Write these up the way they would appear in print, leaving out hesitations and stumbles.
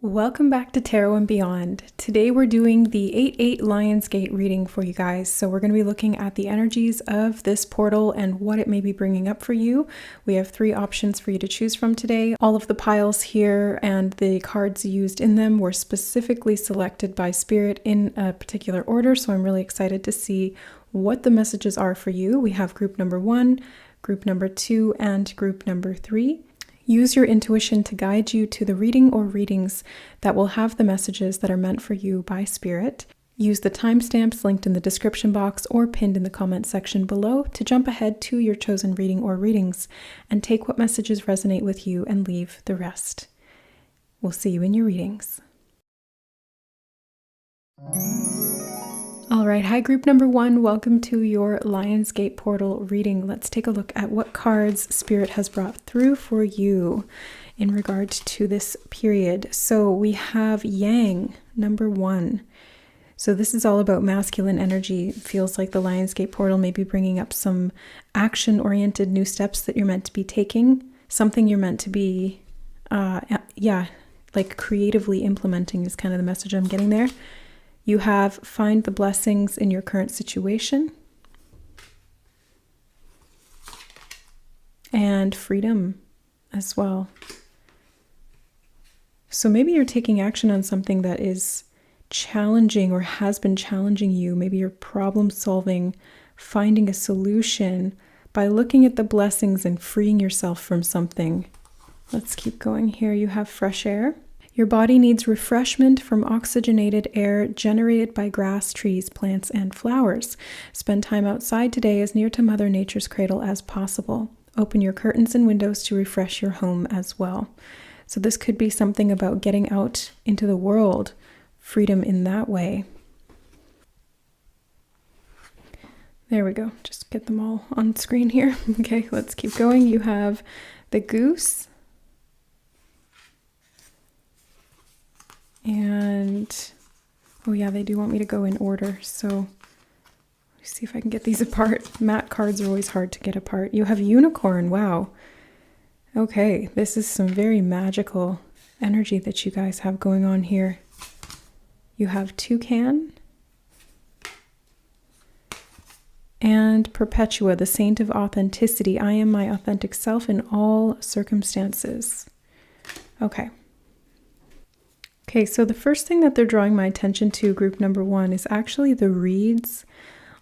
Welcome back to Tarot and Beyond. Today we're doing the 8/8 Lionsgate reading for you guys. So we're going to be looking at the energies of this portal and what it may be bringing up for you. We have 3 options for you to choose from today. All of the piles here and the cards used in them were specifically selected by Spirit in a particular order. So I'm really excited to see what the messages are for you. We have group number 1, group number 2, and group number 3. Use your intuition to guide you to the reading or readings that will have the messages that are meant for you by Spirit. Use the timestamps linked in the description box or pinned in the comment section below to jump ahead to your chosen reading or readings and take what messages resonate with you and leave the rest. We'll see you in your readings. All right, hi group number 1, welcome to your Lionsgate portal reading. Let's take a look at what cards Spirit has brought through for you in regard to this period. So we have Yang, number 1. So this is all about masculine energy. It feels like the Lionsgate portal may be bringing up some action-oriented new steps that you're meant to be taking, something you're meant to be, like creatively implementing is kind of the message I'm getting there. You have find the blessings in your current situation and freedom as well. So maybe you're taking action on something that is challenging or has been challenging you. Maybe you're problem solving, finding a solution by looking at the blessings and freeing yourself from something. Let's keep going here. You have fresh air. Your body needs refreshment from oxygenated air generated by grass, trees, plants, and flowers. Spend time outside today as near to Mother Nature's cradle as possible. Open your curtains and windows to refresh your home as well. So this could be something about getting out into the world, freedom in that way. There we go. Just get them all on screen here. Okay, let's keep going. You have the goose. And, oh yeah, they do want me to go in order, so let me see if I can get these apart. Matte cards are always hard to get apart. You have unicorn, wow. Okay, this is some very magical energy that you guys have going on here. You have toucan. And Perpetua, the saint of authenticity. I am my authentic self in all circumstances. Okay. Okay, so the first thing that they're drawing my attention to, group number 1, is actually the reeds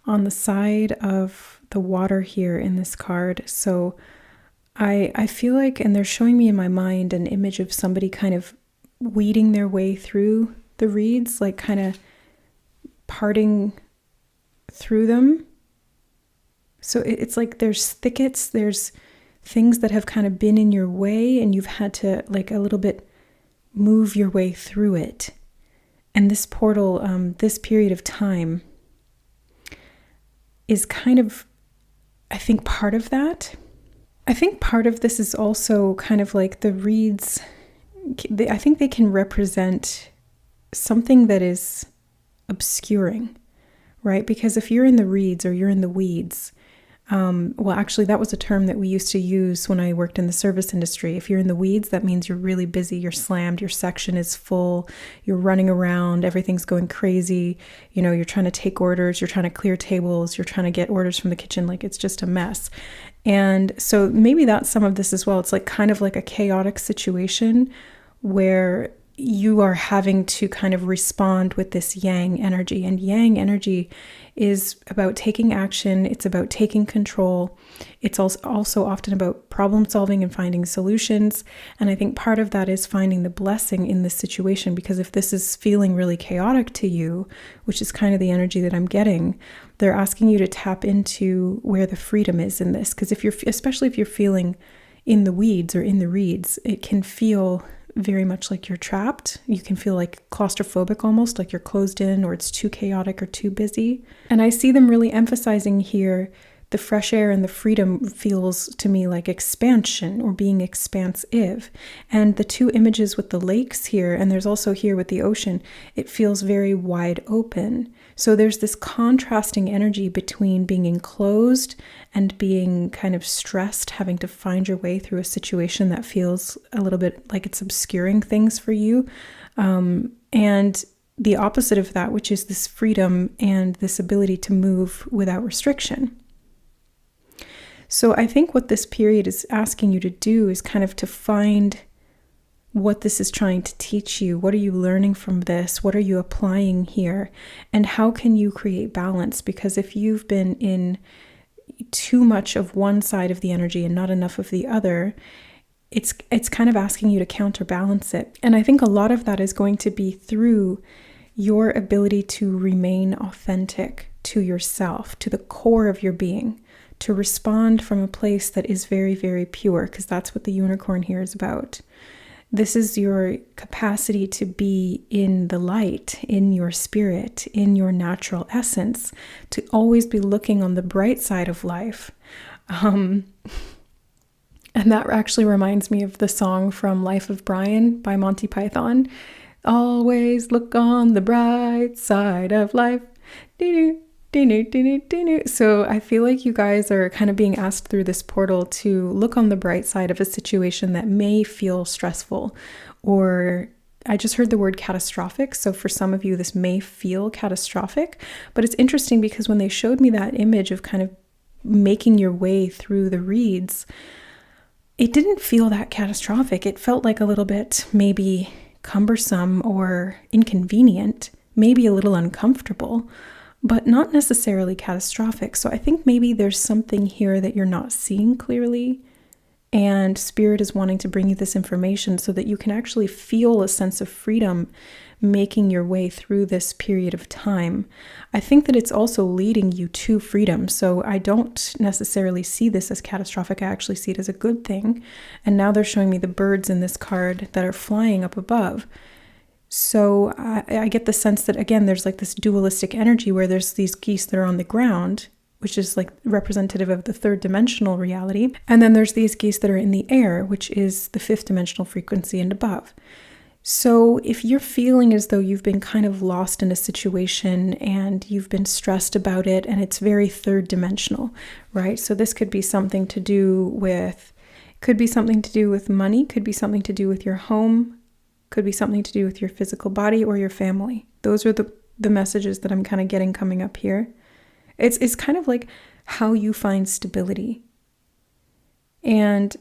on the side of the water here in this card. So I feel like, and they're showing me in my mind an image of somebody kind of weeding their way through the reeds, like kind of parting through them. So it's like there's thickets, there's things that have kind of been in your way and you've had to like a little bit move your way through it. And this portal, this period of time is kind of, I think, part of that. I think part of this is also kind of like the reeds. I think they can represent something that is obscuring, right? Because if you're in the reeds or you're in the weeds, well, actually, that was a term that we used to use when I worked in the service industry. If you're in the weeds, that means you're really busy, you're slammed, your section is full, you're running around, everything's going crazy. You know, you're trying to take orders, you're trying to clear tables, you're trying to get orders from the kitchen, like it's just a mess. And so maybe that's some of this as well. It's like kind of like a chaotic situation where you are having to kind of respond with this yang energy. And yang energy is about taking action. It's about taking control. It's also often about problem solving and finding solutions. And I think part of that is finding the blessing in this situation, because if this is feeling really chaotic to you, which is kind of the energy that I'm getting, they're asking you to tap into where the freedom is in this. Because especially if you're feeling in the weeds or in the reeds, it can feel very much like you're trapped. You can feel like claustrophobic almost, like you're closed in, or it's too chaotic or too busy. And I see them really emphasizing here The fresh air and the freedom feels to me like expansion or being expansive. And the two images with the lakes here, and there's also here with the ocean, it feels very wide open. So there's this contrasting energy between being enclosed and being kind of stressed, having to find your way through a situation that feels a little bit like it's obscuring things for you. And the opposite of that, which is this freedom and this ability to move without restriction. So I think what this period is asking you to do is kind of to find what this is trying to teach you. What are you learning from this? What are you applying here? And how can you create balance? Because if you've been in too much of one side of the energy and not enough of the other, it's kind of asking you to counterbalance it. And I think a lot of that is going to be through your ability to remain authentic to yourself, to the core of your being, to respond from a place that is very, very pure, because that's what the unicorn here is about. This is your capacity to be in the light, in your spirit, in your natural essence, to always be looking on the bright side of life. And that actually reminds me of the song from Life of Brian by Monty Python. Always look on the bright side of life. So I feel like you guys are kind of being asked through this portal to look on the bright side of a situation that may feel stressful, or I just heard the word catastrophic. So for some of you, this may feel catastrophic, but it's interesting because when they showed me that image of kind of making your way through the reeds, it didn't feel that catastrophic. It felt like a little bit maybe cumbersome or inconvenient, maybe a little uncomfortable, but not necessarily catastrophic. So I think maybe there's something here that you're not seeing clearly, and Spirit is wanting to bring you this information so that you can actually feel a sense of freedom making your way through this period of time. I think that it's also leading you to freedom. So I don't necessarily see this as catastrophic. I actually see it as a good thing. And now they're showing me the birds in this card that are flying up above. So I get the sense that, again, there's like this dualistic energy where there's these geese that are on the ground, which is like representative of the third dimensional reality. And then there's these geese that are in the air, which is the fifth dimensional frequency and above. So if you're feeling as though you've been kind of lost in a situation and you've been stressed about it and it's very third dimensional, right? So this could be something to do with money, could be something to do with your home, could be something to do with your physical body or your family. Those are the messages that I'm kind of getting coming up here. It's kind of like how you find stability. And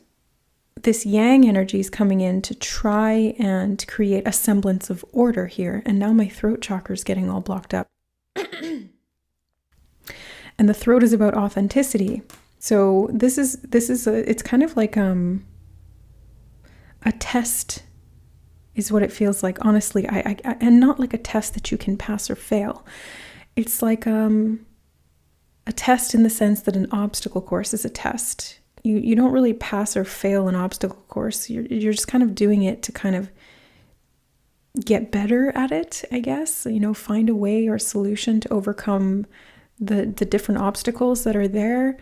this yang energy is coming in to try and create a semblance of order here. And now my throat chakra is getting all blocked up. And the throat is about authenticity. So it's kind of like a test is what it feels like. Honestly, I and not like a test that you can pass or fail. It's like a test in the sense that an obstacle course is a test. You don't really pass or fail an obstacle course. You're just kind of doing it to kind of get better at it, I guess. Find a way or solution to overcome the different obstacles that are there.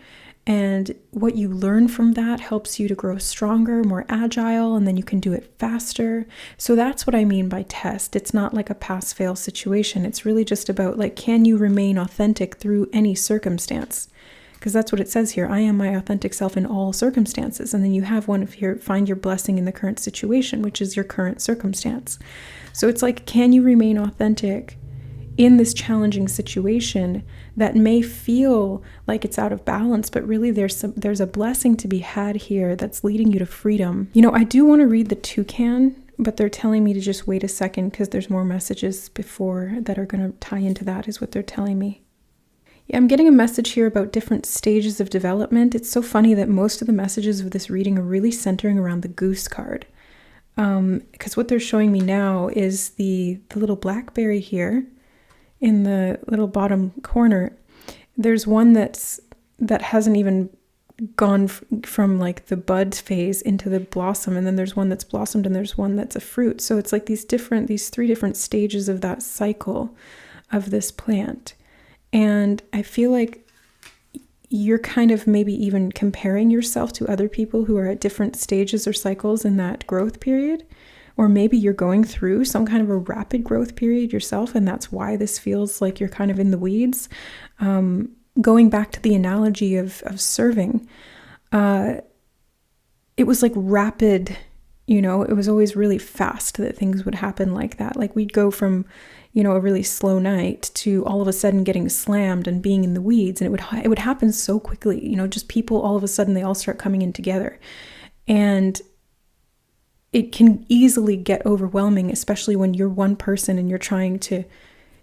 And what you learn from that helps you to grow stronger, more agile, and then you can do it faster. So that's what I mean by test. It's not like a pass-fail situation. It's really just about like, can you remain authentic through any circumstance? Because that's what it says here. I am my authentic self in all circumstances. And then you have one of your find your blessing in the current situation, which is your current circumstance. So it's like, can you remain authentic in this challenging situation that may feel like it's out of balance, but really there's a blessing to be had here that's leading you to freedom. I do want to read the toucan, but they're telling me to just wait a second because there's more messages before that are going to tie into that, is what they're telling me. Yeah, I'm getting a message here about different stages of development. It's so funny that most of the messages of this reading are really centering around the goose card. Because what they're showing me now is the little blackberry here in the little bottom corner. There's one that hasn't even gone from like the bud phase into the blossom, and then there's one that's blossomed, and there's one that's a fruit. So it's like these three different stages of that cycle of this plant. And I feel like you're kind of maybe even comparing yourself to other people who are at different stages or cycles in that growth period. Or maybe you're going through some kind of a rapid growth period yourself, and that's why this feels like you're kind of in the weeds. Going back to the analogy of serving, it was like rapid, it was always really fast that things would happen like that. Like we'd go from, a really slow night to all of a sudden getting slammed and being in the weeds. And it would happen so quickly, just people all of a sudden, they all start coming in together. And it can easily get overwhelming, especially when you're one person and you're trying to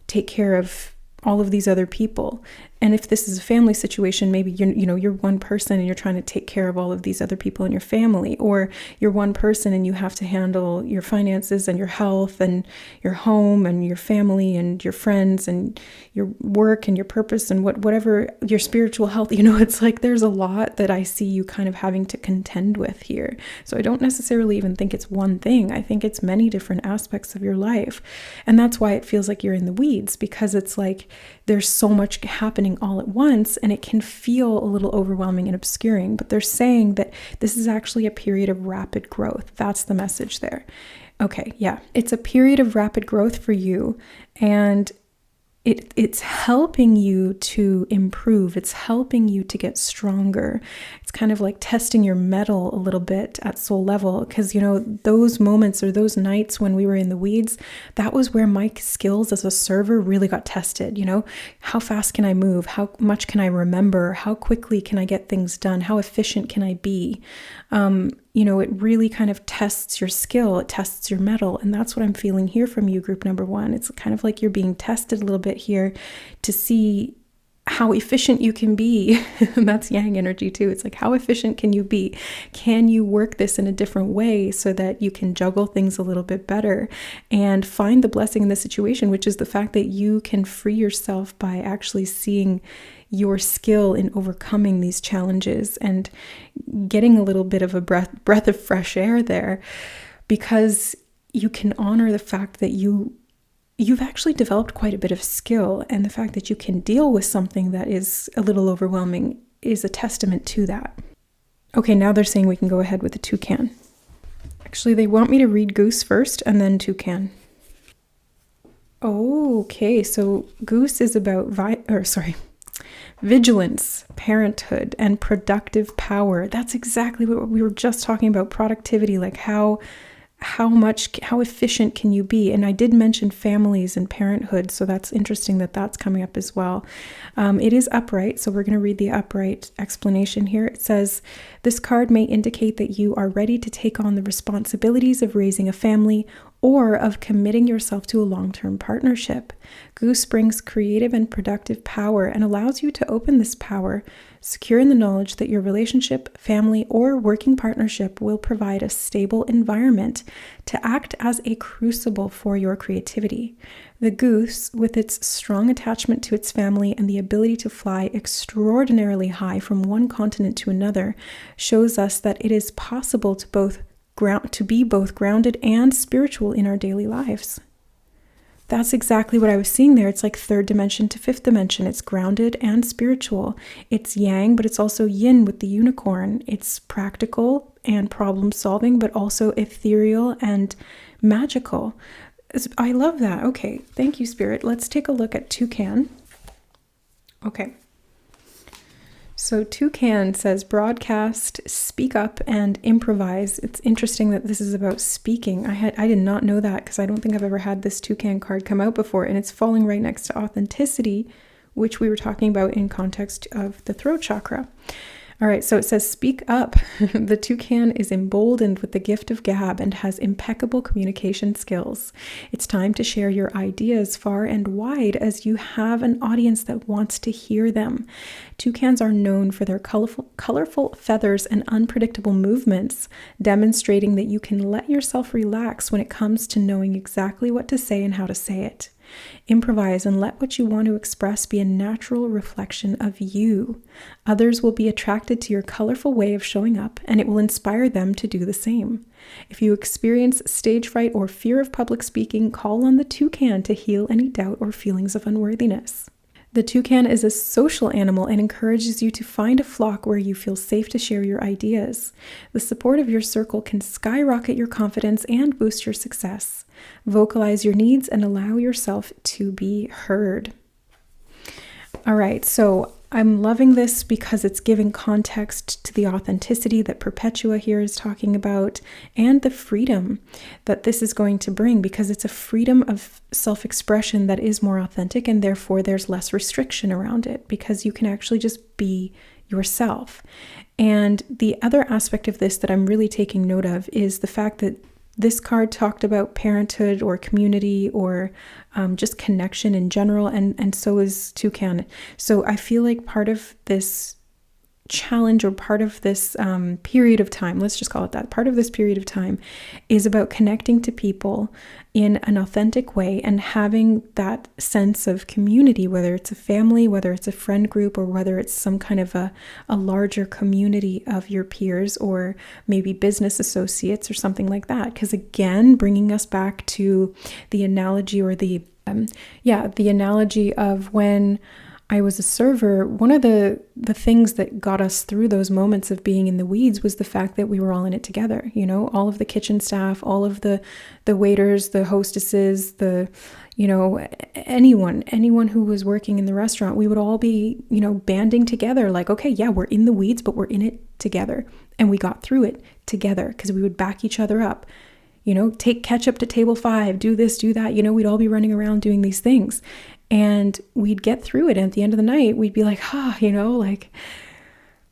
take care of all of these other people. And if this is a family situation, maybe you're one person and you're trying to take care of all of these other people in your family, or you're one person and you have to handle your finances and your health and your home and your family and your friends and your work and your purpose and whatever your spiritual health. It's like there's a lot that I see you kind of having to contend with here. So I don't necessarily even think it's one thing. I think it's many different aspects of your life. And that's why it feels like you're in the weeds, because it's like there's so much happening all at once, and it can feel a little overwhelming and obscuring. But they're saying that this is actually a period of rapid growth. That's the message there. Okay, yeah, it's a period of rapid growth for you, and it's helping you to improve. It's helping you to get stronger. It's kind of like testing your mettle a little bit at soul level, because, those moments or those nights when we were in the weeds, that was where my skills as a server really got tested. How fast can I move? How much can I remember? How quickly can I get things done? How efficient can I be? It really kind of tests your skill, it tests your mettle. And that's what I'm feeling here from you, group number 1. It's kind of like you're being tested a little bit here to see how efficient you can be. That's yang energy too. It's like, how efficient can you be? Can you work this in a different way so that you can juggle things a little bit better and find the blessing in the situation, which is the fact that you can free yourself by actually seeing your skill in overcoming these challenges and getting a little bit of a breath of fresh air there, because you can honor the fact that you've actually developed quite a bit of skill, and the fact that you can deal with something that is a little overwhelming is a testament to that. Okay, now they're saying we can go ahead with the toucan. Actually, they want me to read goose first and then toucan. Okay, so goose is about vigilance, parenthood, and productive power. That's exactly what we were just talking about, productivity, like how efficient can you be? And I did mention families and parenthood, so that's interesting that that's coming up as well. It is upright, so we're going to read the upright explanation here. It says, this card may indicate that you are ready to take on the responsibilities of raising a family or of committing yourself to a long-term partnership. Goose brings creative and productive power and allows you to open this power, secure in the knowledge that your relationship, family, or working partnership will provide a stable environment to act as a crucible for your creativity. The goose, with its strong attachment to its family and the ability to fly extraordinarily high from one continent to another, shows us that it is possible to be both grounded and spiritual in our daily lives. That's exactly what I was seeing there. It's like third dimension to fifth dimension. It's grounded and spiritual. It's yang, but it's also yin with the unicorn. It's practical and problem solving, but also ethereal and magical. I love that. Okay, thank you, Spirit. Let's take a look at toucan. Okay. So toucan says broadcast, speak up, and improvise. It's interesting that this is about speaking. I did not know that, because I don't think I've ever had this toucan card come out before, and it's falling right next to authenticity, which we were talking about in context of the throat chakra. All right, so it says speak up. The toucan is emboldened with the gift of gab and has impeccable communication skills. It's time to share your ideas far and wide, as you have an audience that wants to hear them. Toucans are known for their colorful feathers and unpredictable movements, demonstrating that you can let yourself relax when it comes to knowing exactly what to say and how to say it. Improvise and let what you want to express be a natural reflection of you. Others will be attracted to your colorful way of showing up, and it will inspire them to do the same. If you experience stage fright or fear of public speaking, call on the toucan to heal any doubt or feelings of unworthiness. The toucan is a social animal and encourages you to find a flock where you feel safe to share your ideas. The support of your circle can skyrocket your confidence and boost your success. Vocalize your needs and allow yourself to be heard. All right, so I'm loving this because it's giving context to the authenticity that Perpetua here is talking about and the freedom that this is going to bring, because it's a freedom of self-expression that is more authentic, and therefore there's less restriction around it because you can actually just be yourself. And the other aspect of this that I'm really taking note of is the fact that this card talked about parenthood or community or just connection in general, and so is toucan. So I feel like part of this challenge or part of this period of time, let's just call it that, part of this period of time is about connecting to people in an authentic way and having that sense of community, whether it's a family, whether it's a friend group, or whether it's some kind of a larger community of your peers or maybe business associates or something like that. Because again, bringing us back to the analogy or the analogy of when I was a server, one of the things that got us through those moments of being in the weeds was the fact that we were all in it together. You know, all of the kitchen staff, all of the waiters, the hostesses, anyone who was working in the restaurant, we would all be, banding together like, okay, yeah, we're in the weeds, but we're in it together. And we got through it together because we would back each other up. Take ketchup to table 5, do this, do that. We'd all be running around doing these things. And we'd get through it. And at the end of the night, we'd be like,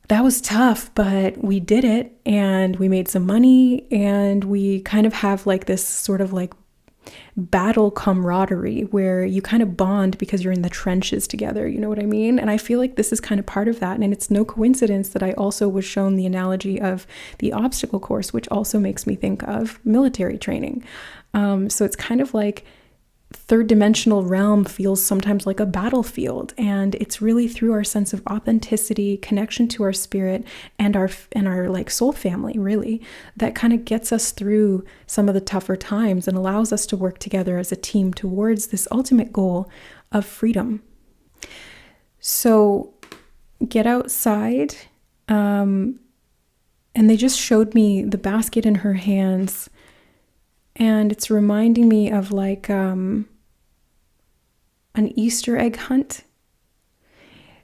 that was tough, but we did it and we made some money. And we kind of have like this sort of like battle camaraderie where you kind of bond because you're in the trenches together. You know what I mean? And I feel like this is kind of part of that. And it's no coincidence that I also was shown the analogy of the obstacle course, which also makes me think of military training. So it's kind of like third dimensional realm feels sometimes like a battlefield, and it's really through our sense of authenticity, connection to our spirit and our like soul family, really, that kind of gets us through some of the tougher times and allows us to work together as a team towards this ultimate goal of freedom. So get outside, and they just showed me the basket in her hands. And it's reminding me of like an Easter egg hunt.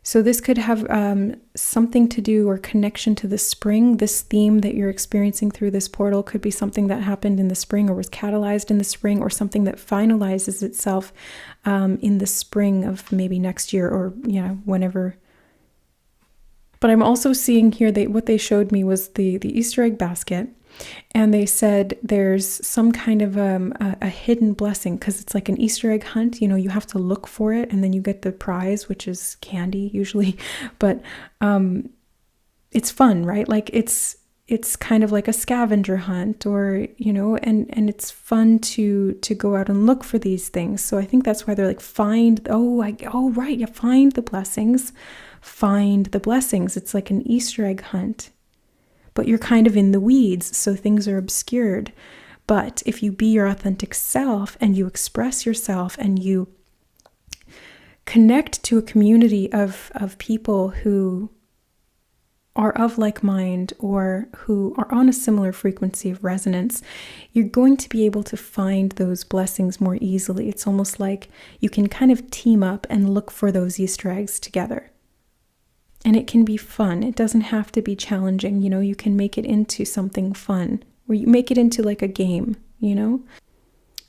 So this could have something to do or connection to the spring. This theme that you're experiencing through this portal could be something that happened in the spring or was catalyzed in the spring, or something that finalizes itself in the spring of maybe next year or whenever. But I'm also seeing here that what they showed me was the Easter egg basket. And they said there's some kind of a hidden blessing, because it's like an Easter egg hunt. You have to look for it and then you get the prize, which is candy usually. But it's fun, right? Like it's kind of like a scavenger hunt, or, and it's fun to go out and look for these things. So I think that's why they're like, find the blessings. Find the blessings. It's like an Easter egg hunt. But you're kind of in the weeds, so things are obscured. But if you be your authentic self and you express yourself and you connect to a community of people who are of like mind or who are on a similar frequency of resonance, you're going to be able to find those blessings more easily. It's almost like you can kind of team up and look for those Easter eggs together. And it can be fun. It doesn't have to be challenging. You can make it into something fun, or you make it into like a game,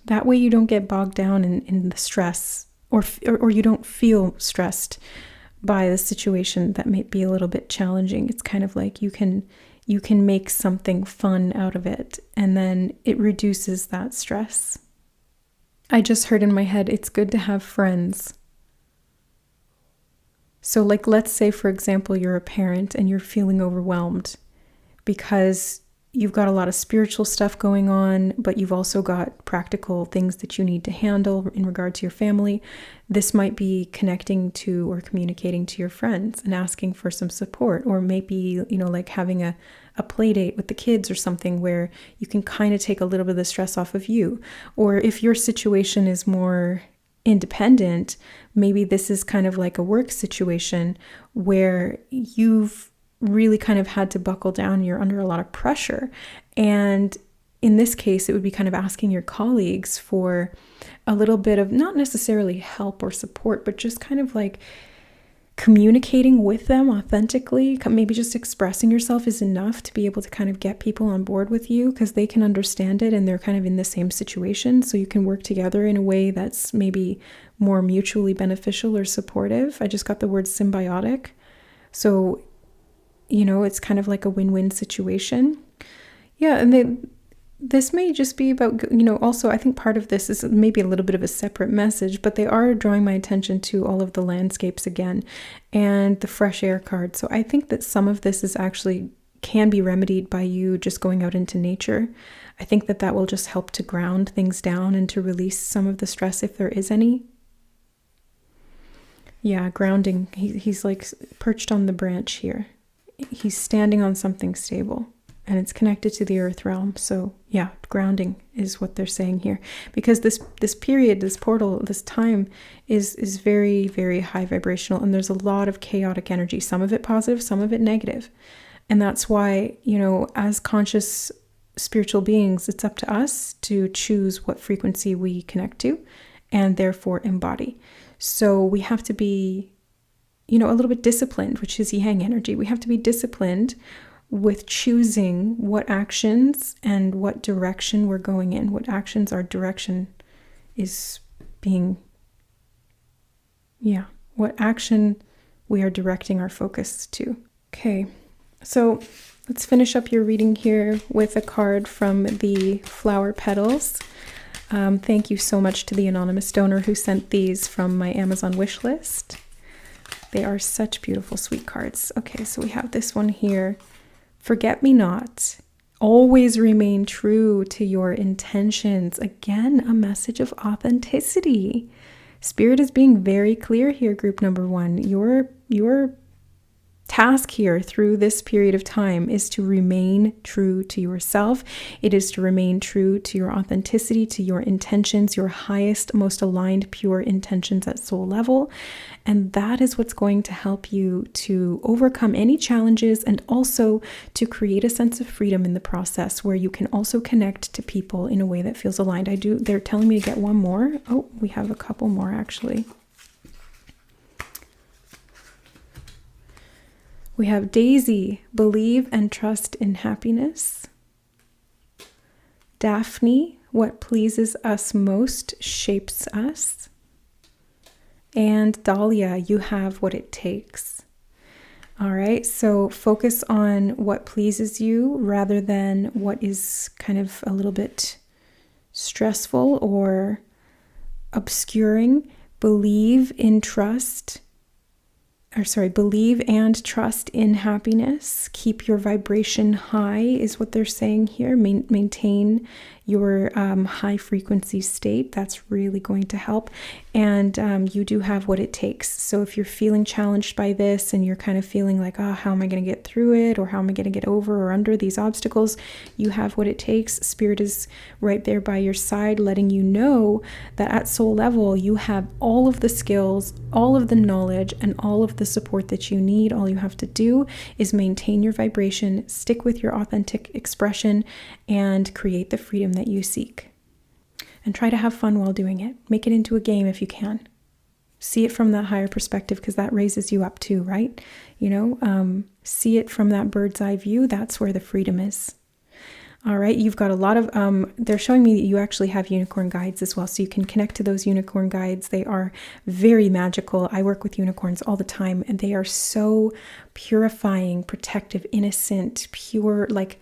That way you don't get bogged down in the stress, or you don't feel stressed by the situation that may be a little bit challenging. It's kind of like you can make something fun out of it, and then it reduces that stress. I just heard in my head, it's good to have friends. So like, let's say, for example, you're a parent and you're feeling overwhelmed because you've got a lot of spiritual stuff going on, but you've also got practical things that you need to handle in regard to your family. This might be connecting to or communicating to your friends and asking for some support, or maybe, like having a play date with the kids or something where you can kind of take a little bit of the stress off of you. Or if your situation is more independent, maybe this is kind of like a work situation where you've really kind of had to buckle down. You're under a lot of pressure. And in this case, it would be kind of asking your colleagues for a little bit of not necessarily help or support, but just kind of like communicating with them authentically. Maybe just expressing yourself is enough to be able to kind of get people on board with you, because they can understand it and they're kind of in the same situation. So you can work together in a way that's maybe more mutually beneficial or supportive. I just got the word symbiotic. So, it's kind of like a win-win situation. Yeah, and this may just be about, also I think part of this is maybe a little bit of a separate message, but they are drawing my attention to all of the landscapes again and the fresh air card. So I think that some of this is actually can be remedied by you just going out into nature. I think that will just help to ground things down and to release some of the stress if there is any. Yeah, grounding. He's like perched on the branch here. He's standing on something stable. And it's connected to the earth realm. So yeah, grounding is what they're saying here. Because this period, this portal, this time is very, very high vibrational. And there's a lot of chaotic energy. Some of it positive, some of it negative. And that's why, as conscious spiritual beings, it's up to us to choose what frequency we connect to and therefore embody. So we have to be, a little bit disciplined, which is yang energy. We have to be disciplined with choosing what actions and what direction we're going in, what actions our direction is being, what action we are directing our focus to. Okay, so let's finish up your reading here with a card from the flower petals. Thank you so much to the anonymous donor who sent these from my Amazon wish list. They are such beautiful, sweet cards. Okay, so we have this one here. Forget me not. Always remain true to your intentions. Again, a message of authenticity. Spirit is being very clear here, group number 1. Your task here through this period of time is to remain true to yourself. It is to remain true to your authenticity, to your intentions, your highest, most aligned, pure intentions at soul level. And that is what's going to help you to overcome any challenges and also to create a sense of freedom in the process, where you can also connect to people in a way that feels aligned. They're telling me to get one more. Oh, we have a couple more actually. We have Daisy, believe and trust in happiness. Daphne, what pleases us most shapes us. And Dahlia, you have what it takes. All right, so focus on what pleases you rather than what is kind of a little bit stressful or obscuring. Believe and trust in happiness. Keep your vibration high is what they're saying here. Maintain your high frequency state. That's really going to help. And you do have what it takes. So if you're feeling challenged by this and you're kind of feeling like, how am I going to get through it? Or how am I going to get over or under these obstacles? You have what it takes. Spirit is right there by your side, letting you know that at soul level, you have all of the skills, all of the knowledge, and all of the support that you need. All you have to do is maintain your vibration, stick with your authentic expression, and create the freedom that you seek. And try to have fun while doing it. Make it into a game if you can. See it from that higher perspective, because that raises you up too, right? See it from that bird's eye view. That's where the freedom is. All right, you've got a lot of, they're showing me that you actually have unicorn guides as well. So you can connect to those unicorn guides. They are very magical. I work with unicorns all the time, and they are so purifying, protective, innocent, pure, like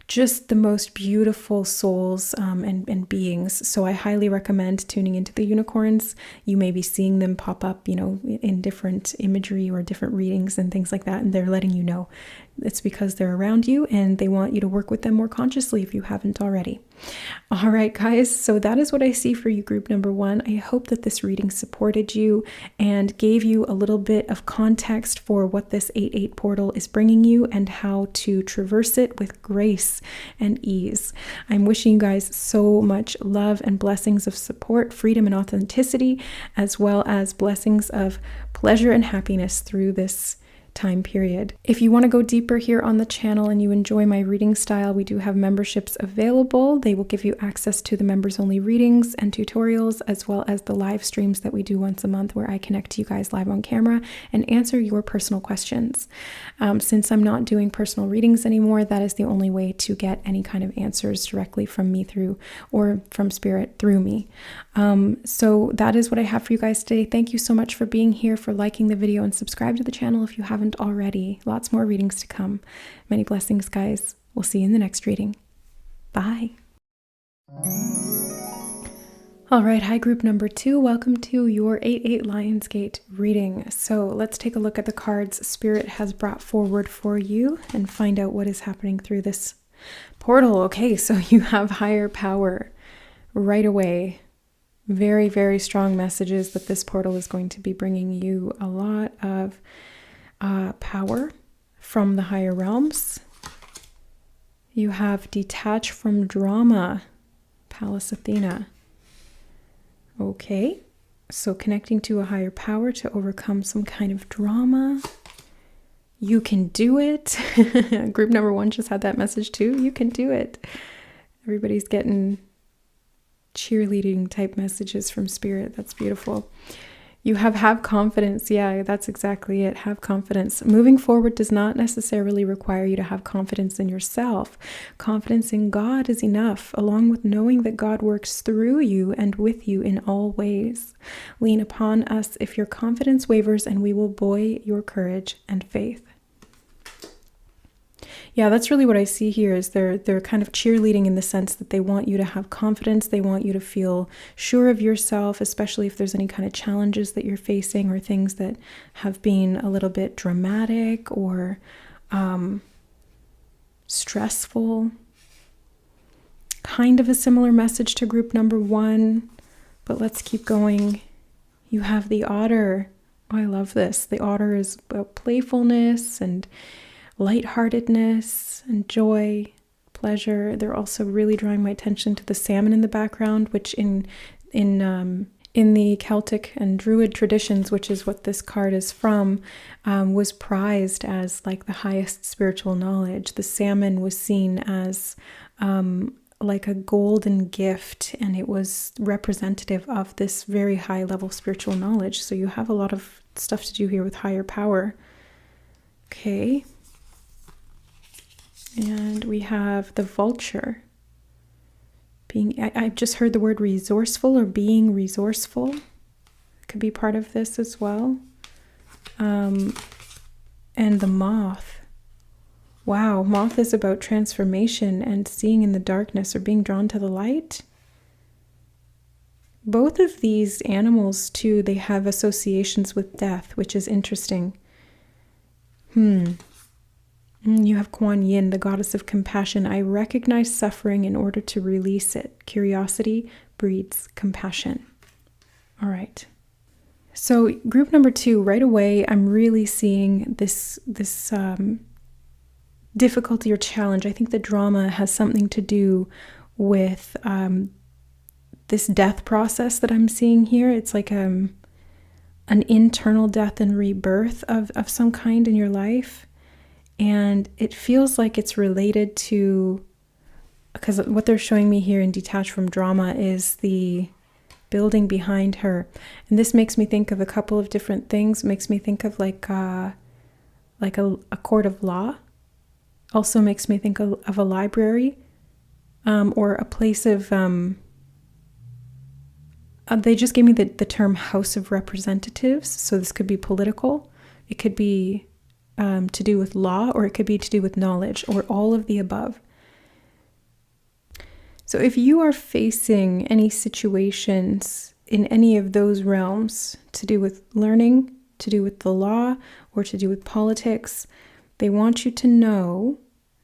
just the most beautiful souls and beings. So I highly recommend tuning into the unicorns. You may be seeing them pop up, in different imagery or different readings and things like that. And they're letting you know it's because they're around you and they want you to work with them more consciously if you haven't already. All right, guys. So that is what I see for you, group number 1. I hope that this reading supported you and gave you a little bit of context for what this 8/8 portal is bringing you and how to traverse it with grace and ease. I'm wishing you guys so much love love and blessings of support, freedom and authenticity, as well as blessings of pleasure and happiness through this time period. If you want to go deeper here on the channel and you enjoy my reading style, we do have memberships available. They will give you access to the members only readings and tutorials, as well as the live streams that we do once a month where I connect to you guys live on camera and answer your personal questions. Since I'm not doing personal readings anymore, that is the only way to get any kind of answers directly from me or from Spirit through me. So that is what I have for you guys today. Thank you so much for being here, for liking the video, and subscribe to the channel if you haven't already. Lots more readings to come. Many blessings, guys. We'll see you in the next reading. Bye. All right, hi group number 2. Welcome to your 8/8 Lionsgate reading. So let's take a look at the cards Spirit has brought forward for you and find out what is happening through this portal. Okay, so you have higher power right away. Very, very strong messages that this portal is going to be bringing you a lot of power from the higher realms. You have detach from drama, Pallas Athena. Okay, so connecting to a higher power to overcome some kind of drama. You can do it. Group number 1 just had that message too. You can do it. Everybody's getting cheerleading type messages from Spirit. That's beautiful. You have confidence. Yeah, that's exactly it. Have confidence. Moving forward does not necessarily require you to have confidence in yourself. Confidence in God is enough, along with knowing that God works through you and with you in all ways. Lean upon us if your confidence wavers, and we will buoy your courage and faith. Yeah, that's really what I see here is they're kind of cheerleading in the sense that they want you to have confidence. They want you to feel sure of yourself, especially if there's any kind of challenges that you're facing or things that have been a little bit dramatic or stressful. Kind of a similar message to group number 1, but let's keep going. You have the Otter. Oh, I love this. The Otter is about playfulness and lightheartedness and joy, pleasure. They're also really drawing my attention to the salmon in the background, which in the Celtic and Druid traditions, which is what this card is from, was prized as like the highest spiritual knowledge. The salmon was seen as like a golden gift, and it was representative of this very high level spiritual knowledge. So you have a lot of stuff to do here with higher power. Okay. And we have the Vulture. I've just heard the word resourceful or being resourceful. Could be part of this as well. And the Moth. Wow, Moth is about transformation and seeing in the darkness or being drawn to the light. Both of these animals, too, they have associations with death, which is interesting. You have Kuan Yin, the goddess of compassion. I recognize suffering in order to release it. Curiosity breeds compassion. All right. So group number 2, right away, I'm really seeing this difficulty or challenge. I think the drama has something to do with this death process that I'm seeing here. It's like an internal death and rebirth of some kind in your life. And it feels like it's related to, because what they're showing me here in detached from drama is the building behind her. And this makes me think of a couple of different things. It makes me think of like a court of law. Also makes me think of a library or a place of, they just gave me the term House of Representatives. So this could be political. It could be to do with law, or it could be to do with knowledge, or all of the above. So if you are facing any situations in any of those realms to do with learning, to do with the law, or to do with politics, they want you to know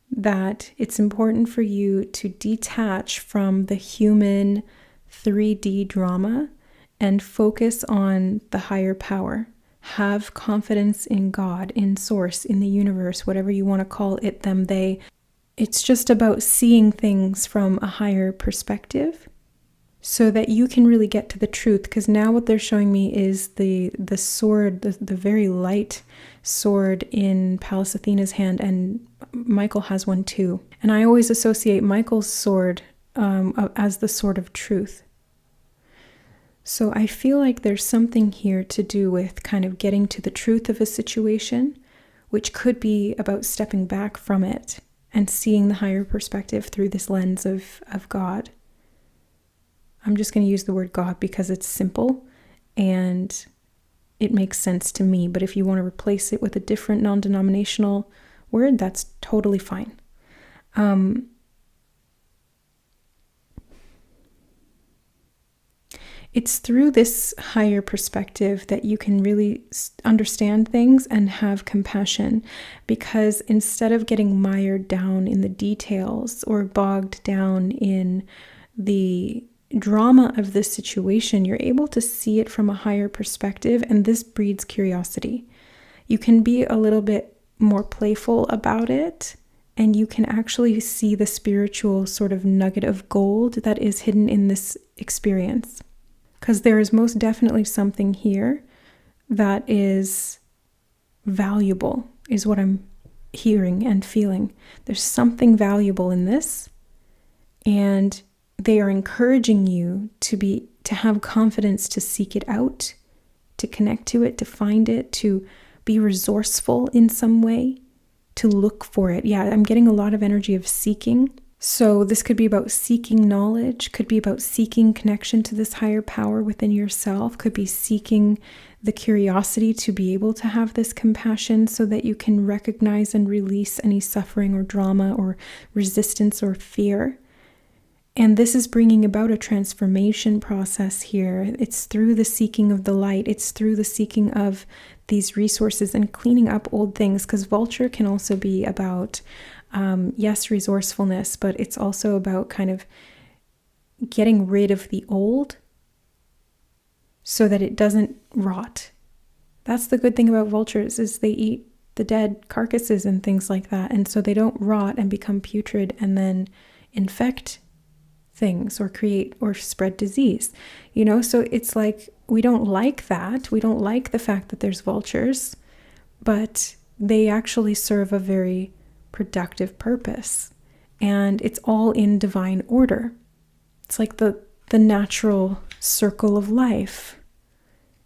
that it's important for you to detach from the human 3D drama and focus on the higher power. Have confidence in God, in source, in the universe, whatever you want to call it, them, they. It's just about seeing things from a higher perspective so that you can really get to the truth. Because now what they're showing me is the sword, the very light sword in Pallas Athena's hand, and Michael has one too. And I always associate Michael's sword as the sword of truth. So I feel like there's something here to do with kind of getting to the truth of a situation, which could be about stepping back from it and seeing the higher perspective through this lens of God. I'm just going to use the word God because it's simple and it makes sense to me. But if you want to replace it with a different non-denominational word, that's totally fine. It's through this higher perspective that you can really understand things and have compassion, because instead of getting mired down in the details or bogged down in the drama of this situation, you're able to see it from a higher perspective, and this breeds curiosity. You can be a little bit more playful about it, and you can actually see the spiritual sort of nugget of gold that is hidden in this experience. Because there is most definitely something here that is valuable, is what I'm hearing and feeling. There's something valuable in this, and they are encouraging you to have confidence to seek it out, to connect to it, to find it, to be resourceful in some way, to look for it. Yeah, I'm getting a lot of energy of seeking. So this could be about seeking knowledge, could be about seeking connection to this higher power within yourself, could be seeking the curiosity to be able to have this compassion so that you can recognize and release any suffering or drama or resistance or fear. And this is bringing about a transformation process here. It's through the seeking of the light. It's through the seeking of these resources and cleaning up old things, because vulture can also be about, yes, resourcefulness, but it's also about kind of getting rid of the old so that it doesn't rot. That's the good thing about vultures, is they eat the dead carcasses and things like that. And so they don't rot and become putrid and then infect things or create or spread disease, so it's like, we don't like that. We don't like the fact that there's vultures, but they actually serve a very productive purpose, and it's all in divine order. It's like the natural circle of life,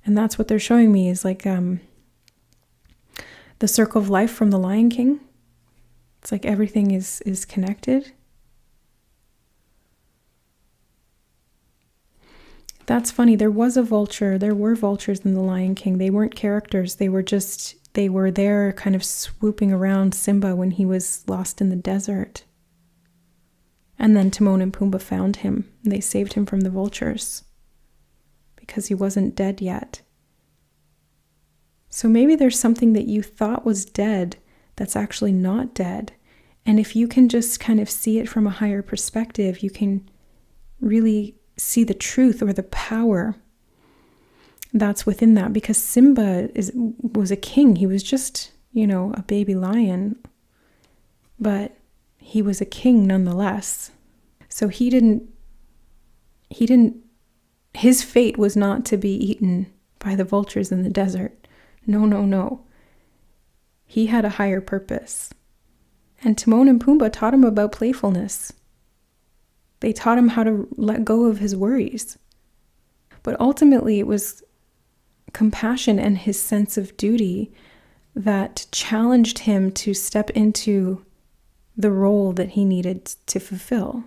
and that's what they're showing me is like the circle of life from the Lion King. It's like everything is connected. That's funny. There were vultures in The Lion King. They weren't characters. They were there kind of swooping around Simba when he was lost in the desert. And then Timon and Pumbaa found him, and they saved him from the vultures because he wasn't dead yet. So maybe there's something that you thought was dead that's actually not dead. And if you can just kind of see it from a higher perspective, you can really see the truth or the power that's within that, because Simba was a king. He was just, a baby lion, but he was a king nonetheless. So his fate was not to be eaten by the vultures in the desert. No. He had a higher purpose. And Timon and Pumbaa taught him about playfulness. They taught him how to let go of his worries. But ultimately, it was compassion and his sense of duty that challenged him to step into the role that he needed to fulfill.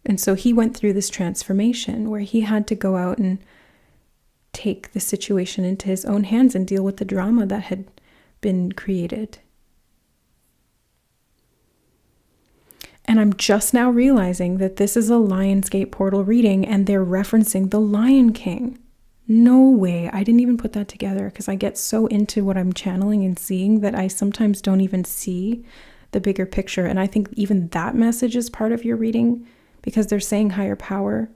And so he went through this transformation where he had to go out and take the situation into his own hands and deal with the drama that had been created. And I'm just now realizing that this is a Lionsgate portal reading and they're referencing The Lion King. No way. I didn't even put that together because I get so into what I'm channeling and seeing that I sometimes don't even see the bigger picture. And I think even that message is part of your reading because they're saying higher power,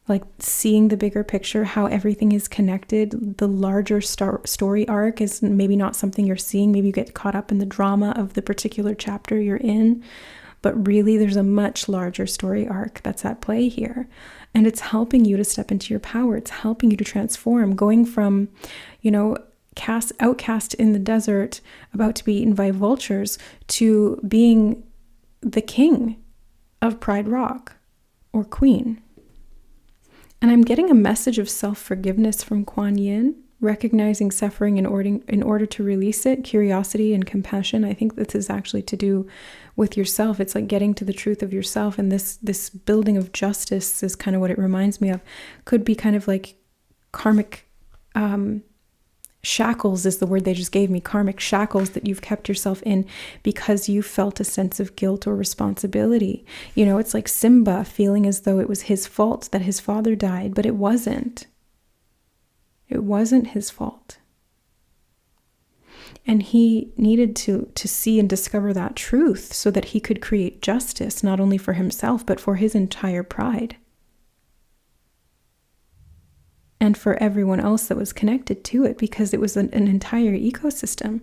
like seeing the bigger picture, how everything is connected. The larger story arc is maybe not something you're seeing. Maybe you get caught up in the drama of the particular chapter you're in. But really, there's a much larger story arc that's at play here. And it's helping you to step into your power. It's helping you to transform, going from, outcast in the desert, about to be eaten by vultures, to being the king of Pride Rock, or queen. And I'm getting a message of self-forgiveness from Kuan Yin, recognizing suffering in order to release it, curiosity and compassion. I think this is actually to do with yourself. It's like getting to the truth of yourself, and this building of justice is kind of what it reminds me of. Could be kind of like karmic shackles is the word they just gave me, karmic shackles that you've kept yourself in because you felt a sense of guilt or responsibility. It's like Simba feeling as though it was his fault that his father died, but it wasn't. It wasn't his fault. And he needed to see and discover that truth so that he could create justice, not only for himself, but for his entire pride. And for everyone else that was connected to it, because it was an entire ecosystem.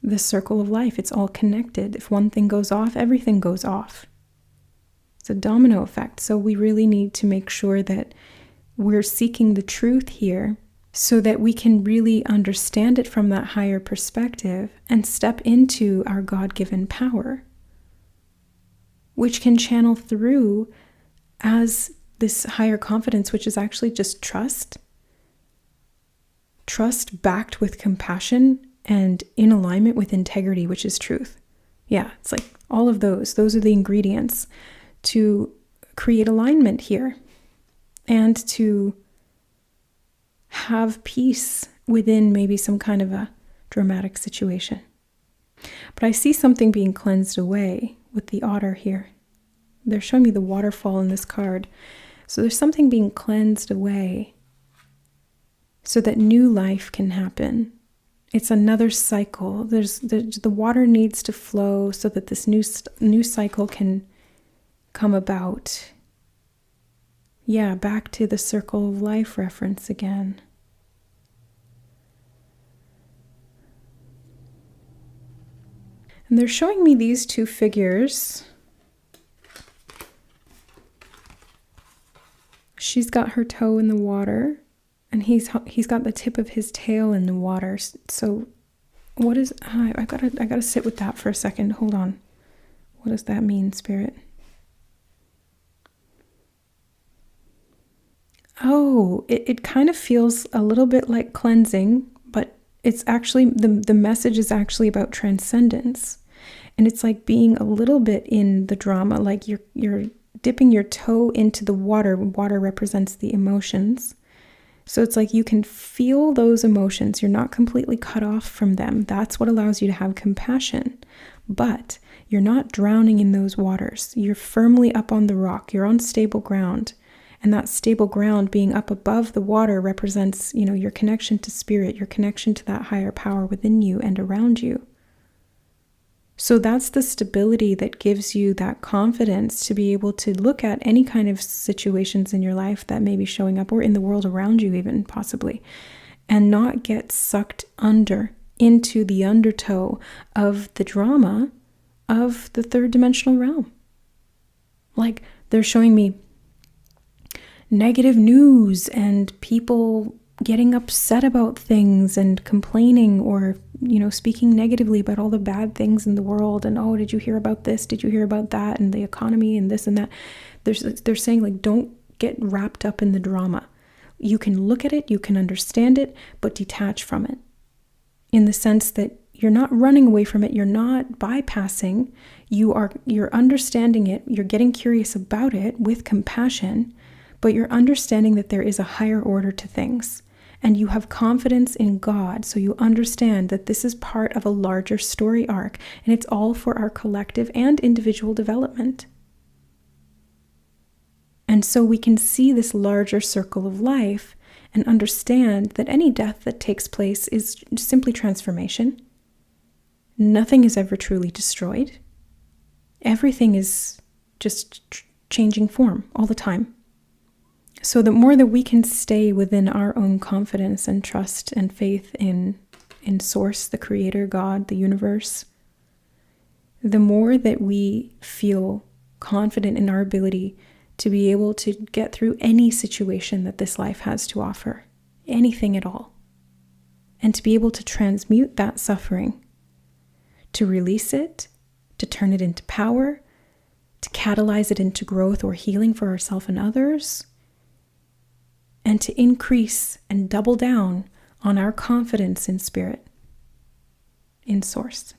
The circle of life, it's all connected. If one thing goes off, everything goes off. It's a domino effect. So we really need to make sure that we're seeking the truth here so that we can really understand it from that higher perspective and step into our God-given power, which can channel through as this higher confidence, which is actually just trust backed with compassion and in alignment with integrity, which is truth. Yeah, it's like all of those are the ingredients to create alignment here and to have peace within maybe some kind of a dramatic situation. But I see something being cleansed away with the otter here. They're showing me the waterfall in this card. So there's something being cleansed away so that new life can happen. It's another cycle. The water needs to flow so that this new cycle can come about. Yeah, back to the circle of life reference again. And they're showing me these two figures. She's got her toe in the water, and he's got the tip of his tail in the water. So what is, I gotta sit with that for a second. Hold on. What does that mean, Spirit? Oh, it kind of feels a little bit like cleansing, but it's actually, the message is actually about transcendence. And it's like being a little bit in the drama, like you're dipping your toe into the water. Water represents the emotions. So it's like you can feel those emotions. You're not completely cut off from them. That's what allows you to have compassion. But you're not drowning in those waters. You're firmly up on the rock. You're on stable ground. And that stable ground being up above the water represents, your connection to spirit, your connection to that higher power within you and around you. So that's the stability that gives you that confidence to be able to look at any kind of situations in your life that may be showing up, or in the world around you even possibly, and not get sucked into the undertow of the drama of the third dimensional realm. Like they're showing me negative news and people getting upset about things and complaining, or speaking negatively about all the bad things in the world, and oh, did you hear about this, did you hear about that, and the economy and this and that. They're saying, like, don't get wrapped up in the drama. You can look at it, you can understand it, but detach from it, in the sense that you're not running away from it, you're not bypassing, you're understanding it, you're getting curious about it with compassion, but you're understanding that there is a higher order to things. And you have confidence in God, so you understand that this is part of a larger story arc, and it's all for our collective and individual development. And so we can see this larger circle of life and understand that any death that takes place is simply transformation. Nothing is ever truly destroyed. Everything is just changing form all the time. So the more that we can stay within our own confidence and trust and faith in Source, the Creator, God, the universe, the more that we feel confident in our ability to be able to get through any situation that this life has to offer, anything at all, and to be able to transmute that suffering, to release it, to turn it into power, to catalyze it into growth or healing for ourselves and others, and to increase and double down on our confidence in spirit, in source.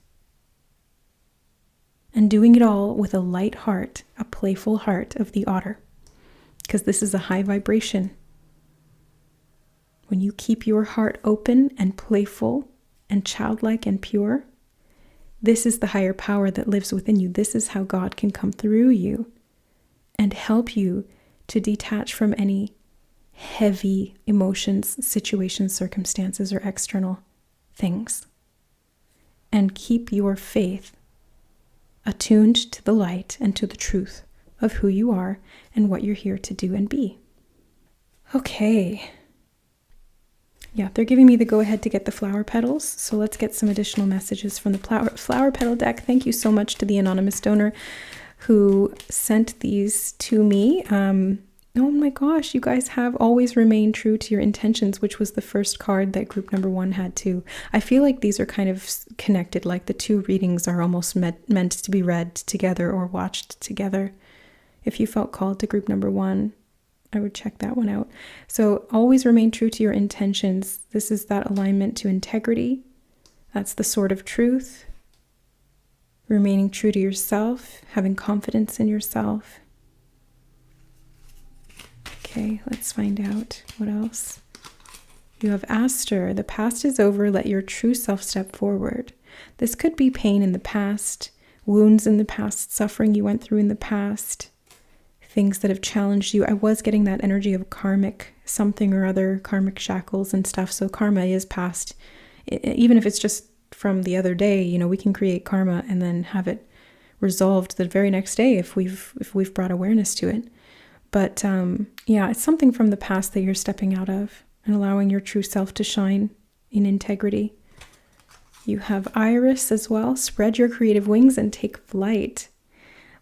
And doing it all with a light heart, a playful heart of the otter, because this is a high vibration. When you keep your heart open and playful and childlike and pure, this is the higher power that lives within you. This is how God can come through you and help you to detach from any heavy emotions, situations, circumstances, or external things, and keep your faith attuned to the light and to the truth of who you are and what you're here to do and be. Okay. Yeah, they're giving me the go-ahead to get the flower petals. So let's get some additional messages from the flower petal deck. Thank you so much to the anonymous donor who sent these to me. Oh my gosh, you guys have always remained true to your intentions, which was the first card that group number 1 had too. I feel like these are kind of connected, like the two readings are almost meant to be read together or watched together. If you felt called to group number 1, I would check that one out. So always remain true to your intentions. This is that alignment to integrity. That's the sword of truth. Remaining true to yourself, having confidence in yourself. Okay, let's find out what else. You have Aster. The past is over. Let your true self step forward. This could be pain in the past, wounds in the past, suffering you went through in the past, things that have challenged you. I was getting that energy of karmic something or other, karmic shackles and stuff. So karma is past. Even if it's just from the other day, you know, we can create karma and then have it resolved the very next day if we've brought awareness to it. But yeah, it's something from the past that you're stepping out of and allowing your true self to shine in integrity. You have Iris as well. Spread your creative wings and take flight.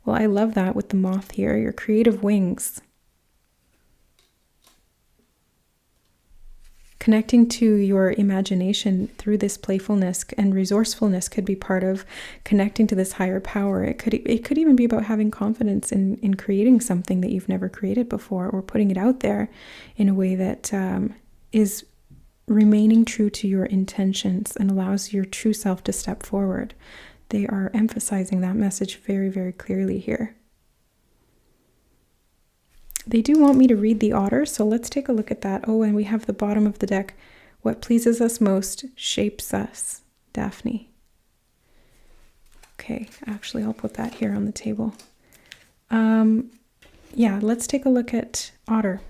Well, I love that with the moth here, your creative wings. Connecting to your imagination through this playfulness and resourcefulness could be part of connecting to this higher power. It could even be about having confidence in creating something that you've never created before, or putting it out there in a way that is remaining true to your intentions and allows your true self to step forward. They are emphasizing that message very, very clearly here. They do want me to read the otter, so let's take a look at that. Oh, and we have the bottom of the deck. What pleases us most shapes us, Daphne. Okay, actually, I'll put that here on the table. Yeah, let's take a look at otter.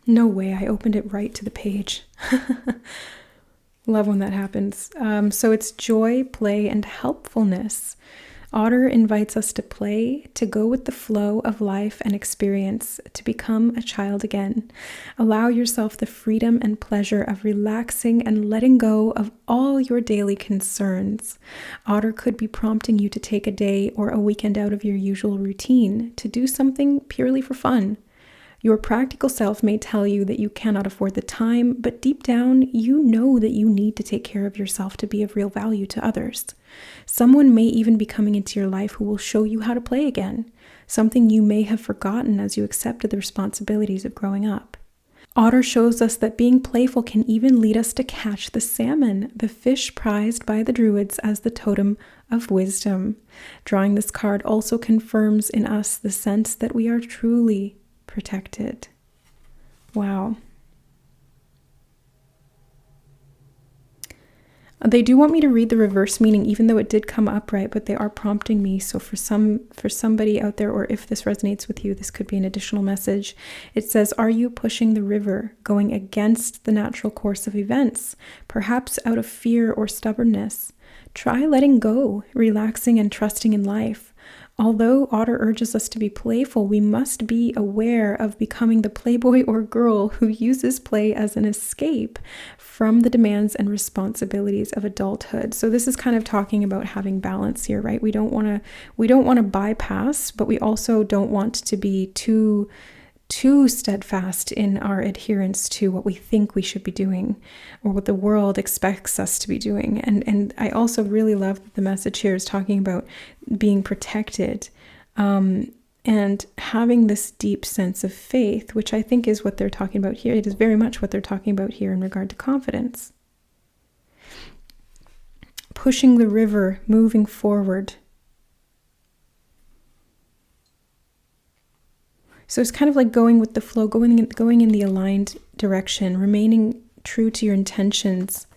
No way, I opened it right to the page. Love when that happens. So it's joy, play, and helpfulness. Otter invites us to play, to go with the flow of life and experience, to become a child again. Allow yourself the freedom and pleasure of relaxing and letting go of all your daily concerns. Otter could be prompting you to take a day or a weekend out of your usual routine, to do something purely for fun. Your practical self may tell you that you cannot afford the time, but deep down, you know that you need to take care of yourself to be of real value to others. Someone may even be coming into your life who will show you how to play again, something you may have forgotten as you accepted the responsibilities of growing up. Otter shows us that being playful can even lead us to catch the salmon, the fish prized by the Druids as the totem of wisdom. Drawing this card also confirms in us the sense that we are truly protected. Wow. They do want me to read the reverse meaning, even though it did come up right, but they are prompting me. So for somebody out there, or if this resonates with you, this could be an additional message. It says, are you pushing the river, going against the natural course of events, perhaps out of fear or stubbornness? Try letting go, relaxing and trusting in life. Although Otter urges us to be playful, we must be aware of becoming the playboy or girl who uses play as an escape from the demands and responsibilities of adulthood. So this is kind of talking about having balance here, right? We don't want to bypass, but we also don't want to be too steadfast in our adherence to what we think we should be doing or what the world expects us to be doing. And I also really love that the message here is talking about being protected and having this deep sense of faith, which I think is what they're talking about here. It is very much what they're talking about here in regard to confidence. Pushing the river, moving forward. So it's kind of like going with the flow, going in the aligned direction, remaining true to your intentions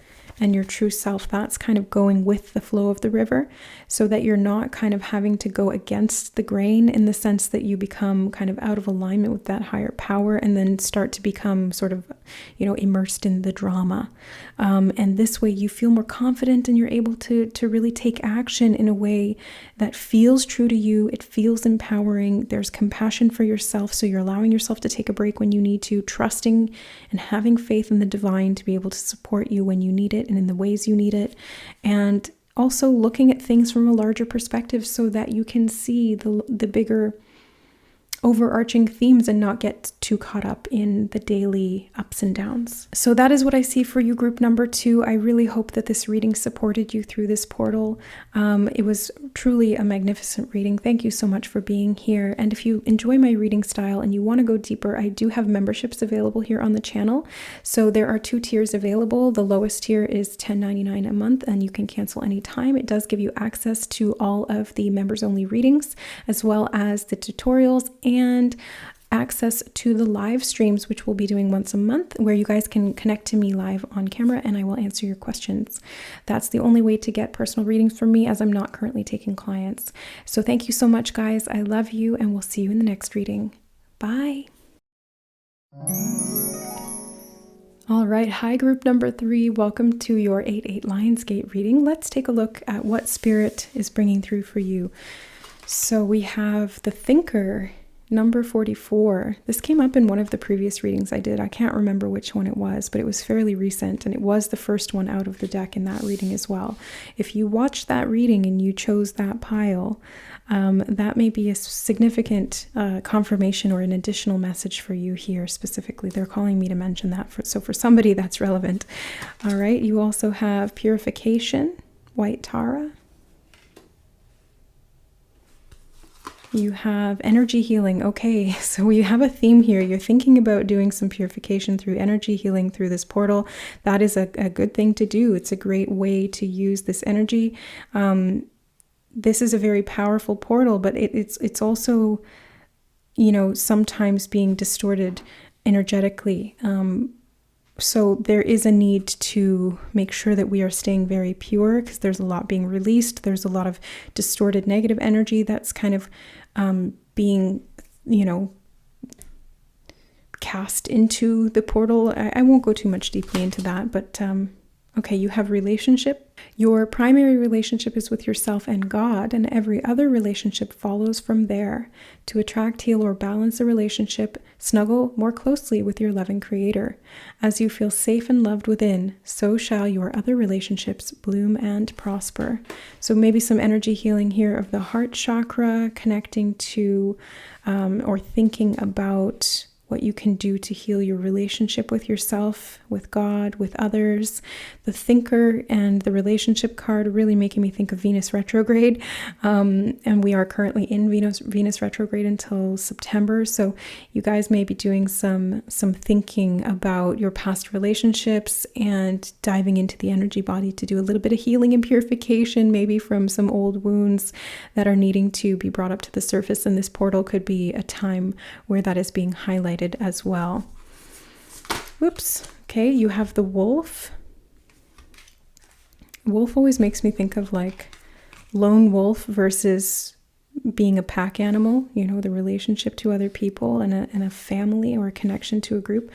and your true self. That's kind of going with the flow of the river, so that you're not kind of having to go against the grain, in the sense that you become kind of out of alignment with that higher power and then start to become sort of, immersed in the drama. And this way you feel more confident and you're able to really take action in a way that feels true to you. It feels empowering. There's compassion for yourself. So you're allowing yourself to take a break when you need to, trusting and having faith in the divine to be able to support you when you need it and in the ways you need it. And also looking at things from a larger perspective so that you can see the bigger overarching themes and not get too caught up in the daily ups and downs. So that is what I see for you, group number 2. I really hope that this reading supported you through this portal. It was truly a magnificent reading. Thank you so much for being here. And if you enjoy my reading style and you want to go deeper, I do have memberships available here on the channel. So there are 2 tiers available. The lowest tier is $10.99 a month, and you can cancel anytime. It does give you access to all of the members only readings, as well as the tutorials and access to the live streams, which we'll be doing once a month, where you guys can connect to me live on camera and I will answer your questions. That's the only way to get personal readings from me, as I'm not currently taking clients. So thank you so much, guys. I love you, and we'll see you in the next reading. Bye. All right. Hi, group number 3. Welcome to your 8/8 Lionsgate reading. Let's take a look at what Spirit is bringing through for you. So we have the Thinker, number 44. This came up in one of the previous readings I did. I can't remember which one it was, but it was fairly recent, and it was the first one out of the deck in that reading as well. If you watched that reading and you chose that pile, that may be a significant confirmation or an additional message for you here specifically. They're calling me to mention that. So for somebody, that's relevant. All right. You also have Purification, White Tara. You have energy healing. Okay, so we have a theme here. You're thinking about doing some purification through energy healing through this portal. That is a good thing to do. It's a great way to use this energy. This is a very powerful portal, but it's also, sometimes being distorted energetically. So there is a need to make sure that we are staying very pure, because there's a lot being released. There's a lot of distorted negative energy that's kind of being, cast into the portal. I won't go too much deeply into that, but okay, you have relationship. Your primary relationship is with yourself and God, and every other relationship follows from there. To attract, heal, or balance a relationship, snuggle more closely with your loving Creator. As you feel safe and loved within, so shall your other relationships bloom and prosper. So maybe some energy healing here of the heart chakra, connecting to or thinking about what you can do to heal your relationship with yourself, with God, with others. The Thinker and the relationship card are really making me think of Venus retrograde. And we are currently in Venus retrograde until September. So you guys may be doing some thinking about your past relationships and diving into the energy body to do a little bit of healing and purification, maybe from some old wounds that are needing to be brought up to the surface. And this portal could be a time where that is being highlighted as well. Whoops. Okay, you have the Wolf. Wolf always makes me think of like lone wolf versus being a pack animal, the relationship to other people and a family or a connection to a group.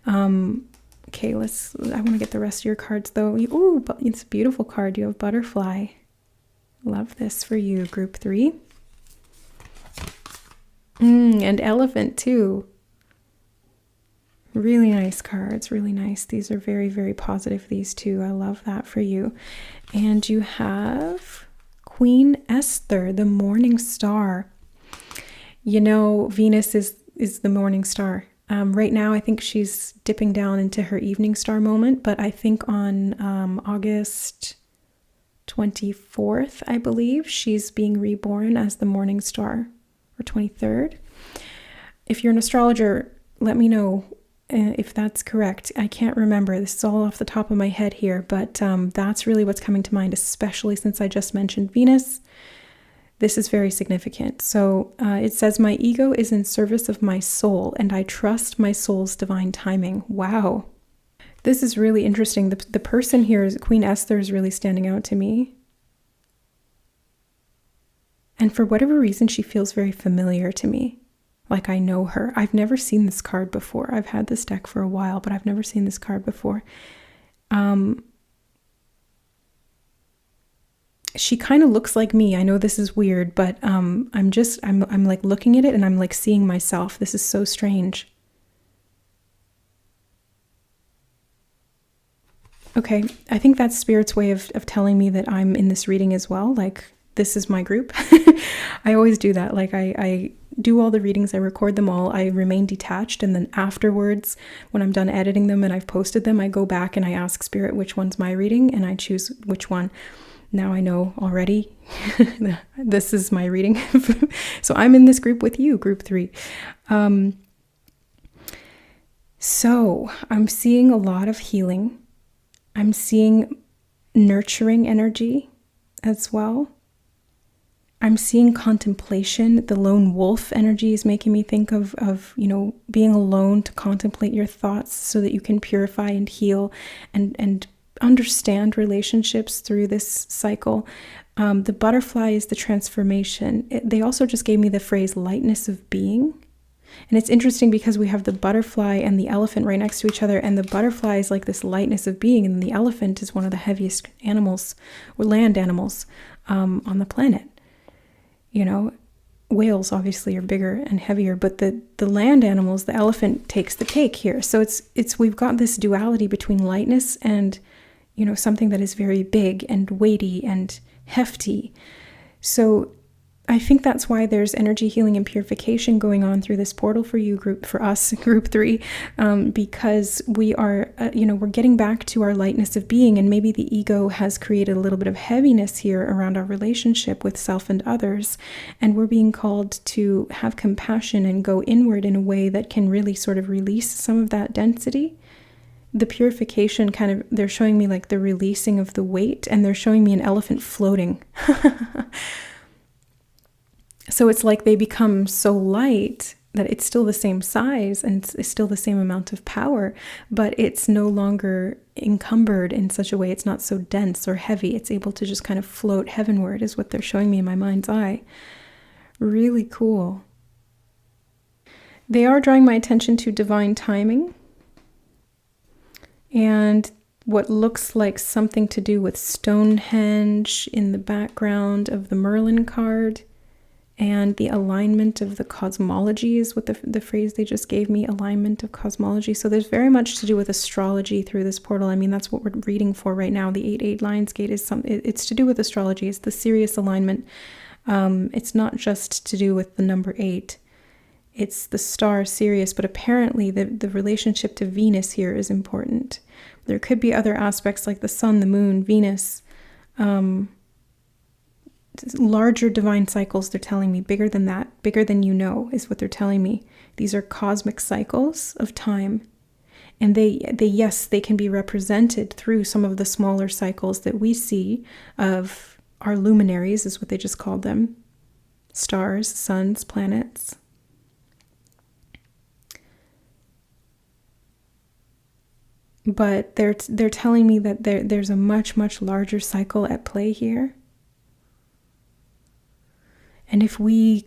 Okay, I want to get the rest of your cards though. Oh, it's a beautiful card. You have Butterfly. Love this for you, group 3. And elephant too. Really nice cards, really nice. These are very, very positive, these two. I love that for you. And you have Queen Esther, the morning star. You know, Venus is the morning star. Right now, I think she's dipping down into her evening star moment, but I think on August 24th, I believe, she's being reborn as the morning star, or 23rd. If you're an astrologer, let me know if that's correct. I can't remember. This is all off the top of my head here, but that's really what's coming to mind, especially since I just mentioned Venus. This is very significant. So it says, my ego is in service of my soul, and I trust my soul's divine timing. Wow. This is really interesting. The person here, is Queen Esther, is really standing out to me. And for whatever reason, she feels very familiar to me. Like I know her. I've never seen this card before. I've had this deck for a while, but I've never seen this card before. She kind of looks like me. I know this is weird, but I'm like looking at it and I'm like seeing myself. This is so strange. Okay, I think that's Spirit's way of telling me that I'm in this reading as well. Like, this is my group. I always do that. Like, I do all the readings, I record them all, I remain detached, and then afterwards, when I'm done editing them and I've posted them, I go back and I ask Spirit which one's my reading, and I choose which one. Now I know already this is my reading. So I'm in this group with you, group 3. So I'm seeing a lot of healing. I'm seeing nurturing energy as well. I'm seeing contemplation. The lone wolf energy is making me think of being alone to contemplate your thoughts so that you can purify and heal and understand relationships through this cycle. The butterfly is the transformation. They also just gave me the phrase lightness of being. And it's interesting because we have the butterfly and the elephant right next to each other, and the butterfly is like this lightness of being, and the elephant is one of the heaviest animals, or land animals, on the planet. You know, whales obviously are bigger and heavier, but the land animals, the elephant takes the cake here. So it's we've got this duality between lightness and, something that is very big and weighty and hefty. So I think that's why there's energy healing and purification going on through this portal for you, for us, group 3, because we are, we're getting back to our lightness of being, and maybe the ego has created a little bit of heaviness here around our relationship with self and others, and we're being called to have compassion and go inward in a way that can really sort of release some of that density. The purification they're showing me like the releasing of the weight, and they're showing me an elephant floating. So it's like they become so light that it's still the same size and it's still the same amount of power, but it's no longer encumbered in such a way. It's not so dense or heavy. It's able to just kind of float heavenward is what they're showing me in my mind's eye. Really cool. They are drawing my attention to divine timing and what looks like something to do with Stonehenge in the background of the Merlin card. And the alignment of the cosmology is what the phrase they just gave me, alignment of cosmology. So there's very much to do with astrology through this portal. I mean, that's what we're reading for right now. The 8-8 Lions Gate is it's to do with astrology. It's the Sirius alignment. It's not just to do with the number 8. It's the star Sirius, but apparently the relationship to Venus here is important. There could be other aspects like the sun, the moon, Venus, larger divine cycles. They're telling me bigger than that, bigger than is what they're telling me. These are cosmic cycles of time, and they can be represented through some of the smaller cycles that we see of our luminaries, is what they just called them, stars, suns, planets. But they're telling me that there's a much, much larger cycle at play here. And if we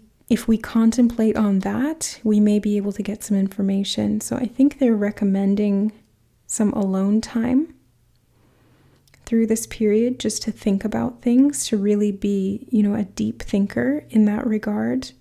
contemplate on that, we may be able to get some information. So I think they're recommending some alone time through this period, just to think about things, to really be, a deep thinker in that regard.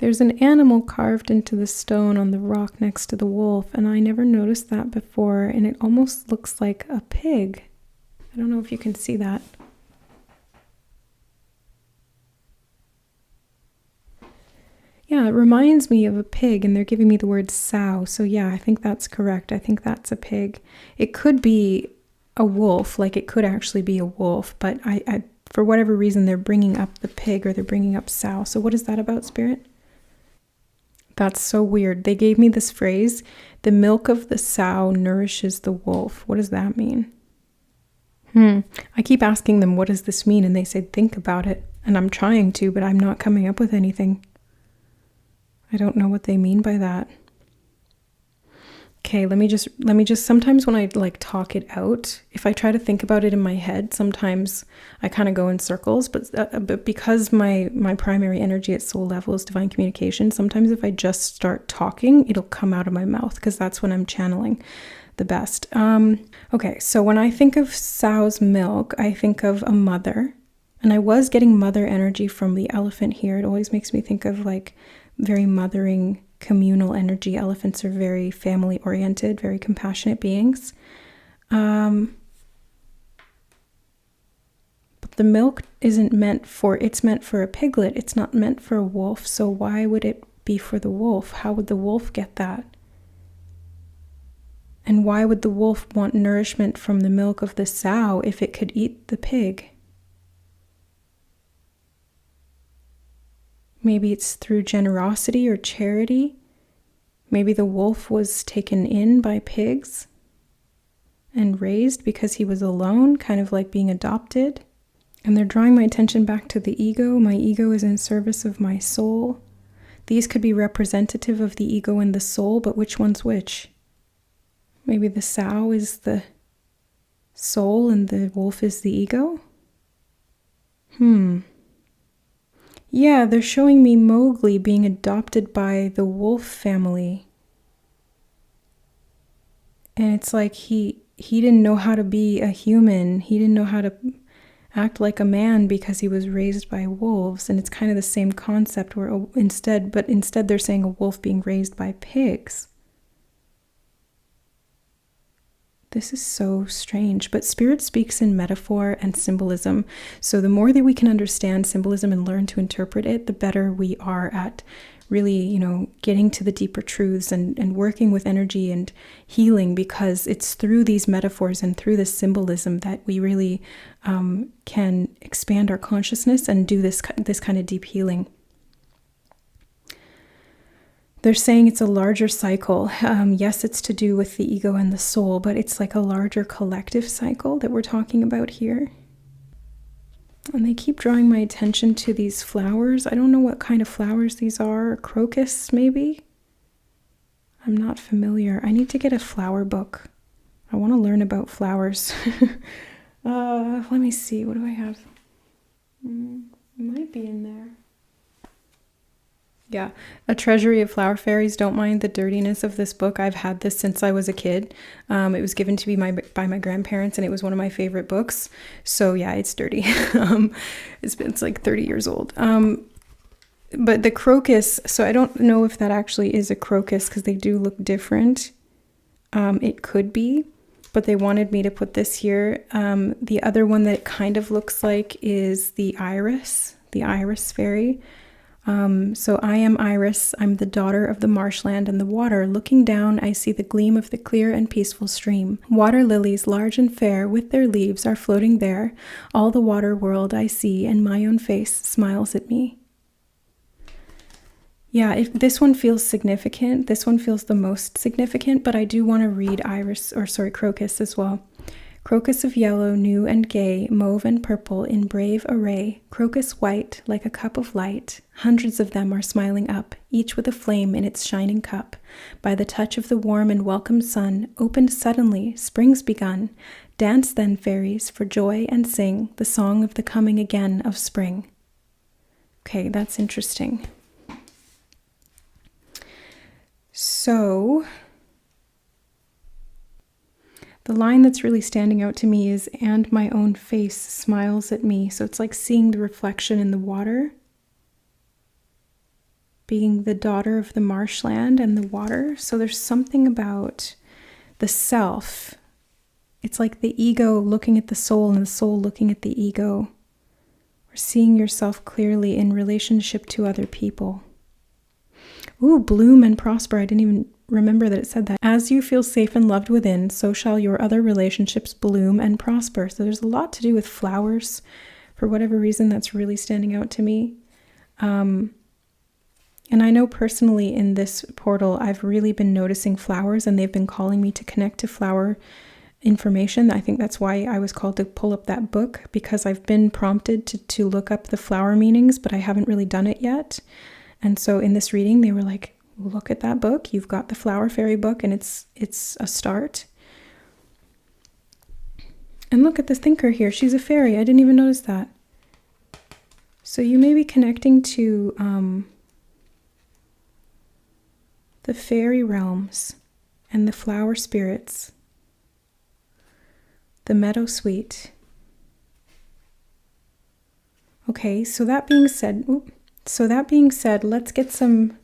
There's an animal carved into the stone on the rock next to the wolf, and I never noticed that before, and it almost looks like a pig. I don't know if you can see that. Yeah, it reminds me of a pig, and they're giving me the word sow. So yeah, I think that's correct. I think that's a pig. It could be a wolf, like it could actually be a wolf, but I for whatever reason, they're bringing up the pig, or they're bringing up sow. So what is that about, Spirit? That's so weird. They gave me this phrase, the milk of the sow nourishes the wolf. What does that mean? I keep asking them, what does this mean? And they say, think about it. And I'm trying to, but I'm not coming up with anything. I don't know what they mean by that. Okay, let me just, sometimes when I like talk it out, if I try to think about it in my head, sometimes I kind of go in circles, but because my primary energy at soul level is divine communication, sometimes if I just start talking, it'll come out of my mouth, because that's when I'm channeling the best. Okay, so when I think of sow's milk, I think of a mother, and I was getting mother energy from the elephant here. It always makes me think of like very mothering, communal energy. Elephants are very family oriented, very compassionate beings. But the milk isn't meant for, it's meant for a piglet. It's not meant for a wolf. So why would it be for the wolf? How would the wolf get that? And why would the wolf want nourishment from the milk of the sow if it could eat the pig? Maybe it's through generosity or charity. Maybe the wolf was taken in by pigs and raised because he was alone, kind of like being adopted. And they're drawing my attention back to the ego. My ego is in service of my soul. These could be representative of the ego and the soul, but which one's which? Maybe the sow is the soul and the wolf is the ego? Yeah, they're showing me Mowgli being adopted by the wolf family. And it's like he didn't know how to be a human. He didn't know how to act like a man because he was raised by wolves. And it's kind of the same concept where instead they're saying a wolf being raised by pigs. This is so strange, but Spirit speaks in metaphor and symbolism. So the more that we can understand symbolism and learn to interpret it, the better we are at really, getting to the deeper truths and working with energy and healing, because it's through these metaphors and through this symbolism that we really can expand our consciousness and do this kind of deep healing. They're saying it's a larger cycle. Yes, it's to do with the ego and the soul, but it's like a larger collective cycle that we're talking about here. And they keep drawing my attention to these flowers. I don't know what kind of flowers these are. Crocus, maybe? I'm not familiar. I need to get a flower book. I want to learn about flowers. Let me see. What do I have? It might be in there. Yeah, A Treasury of Flower Fairies. Don't mind the dirtiness of this book. I've had this since I was a kid. It was given to me by my grandparents, and it was one of my favorite books. So yeah, it's dirty. It's like 30 years old. But the crocus, so I don't know if that actually is a crocus because they do look different. It could be, but they wanted me to put this here. The other one that it kind of looks like is the iris fairy. So I am Iris. I'm the daughter of the marshland and the water. Looking down, I see the gleam of the clear and peaceful stream. Water lilies, large and fair, with their leaves, are floating there. All the water world I see, and my own face smiles at me. Yeah, if this one feels significant. This one feels the most significant, but I do want to read crocus as well. Crocus of yellow, new and gay, mauve and purple in brave array, crocus white like a cup of light, hundreds of them are smiling up, each with a flame in its shining cup. By the touch of the warm and welcome sun, opened suddenly, spring's begun. Dance then, fairies, for joy and sing the song of the coming again of spring. Okay, that's interesting. So the line that's really standing out to me is, and my own face smiles at me. So it's like seeing the reflection in the water. being the daughter of the marshland and the water. So there's something about the self. It's like the ego looking at the soul and the soul looking at the ego. Or seeing yourself clearly in relationship to other people. Ooh, bloom and prosper. I didn't even remember that it said that. As you feel safe and loved within, so shall your other relationships bloom and prosper. So there's a lot to do with flowers. For whatever reason, that's really standing out to me. And I know personally in this portal, I've really been noticing flowers, and they've been calling me to connect to flower information. I think that's why I was called to pull up that book, because I've been prompted to look up the flower meanings, but I haven't really done it yet. And so in this reading, they were like, look at that book. You've got the Flower Fairy book, and it's a start. And look at the thinker here. She's a fairy. I didn't even notice that. So you may be connecting to the fairy realms and the flower spirits. The meadow sweet. Okay, so that being said, let's get some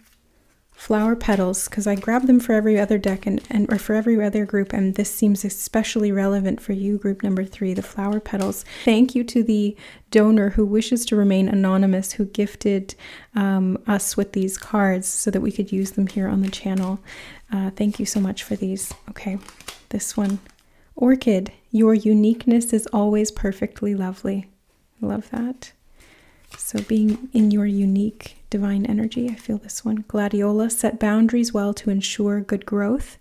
flower petals, because I grabbed them for every other deck or for every other group, and this seems especially relevant for you, group number 3, the flower petals. Thank you to the donor who wishes to remain anonymous, who gifted us with these cards so that we could use them here on the channel. Thank you so much for these. Okay, this one. Orchid, your uniqueness is always perfectly lovely. I love that. So being in your unique divine energy, I feel this one. Gladiola, set boundaries well to ensure good growth.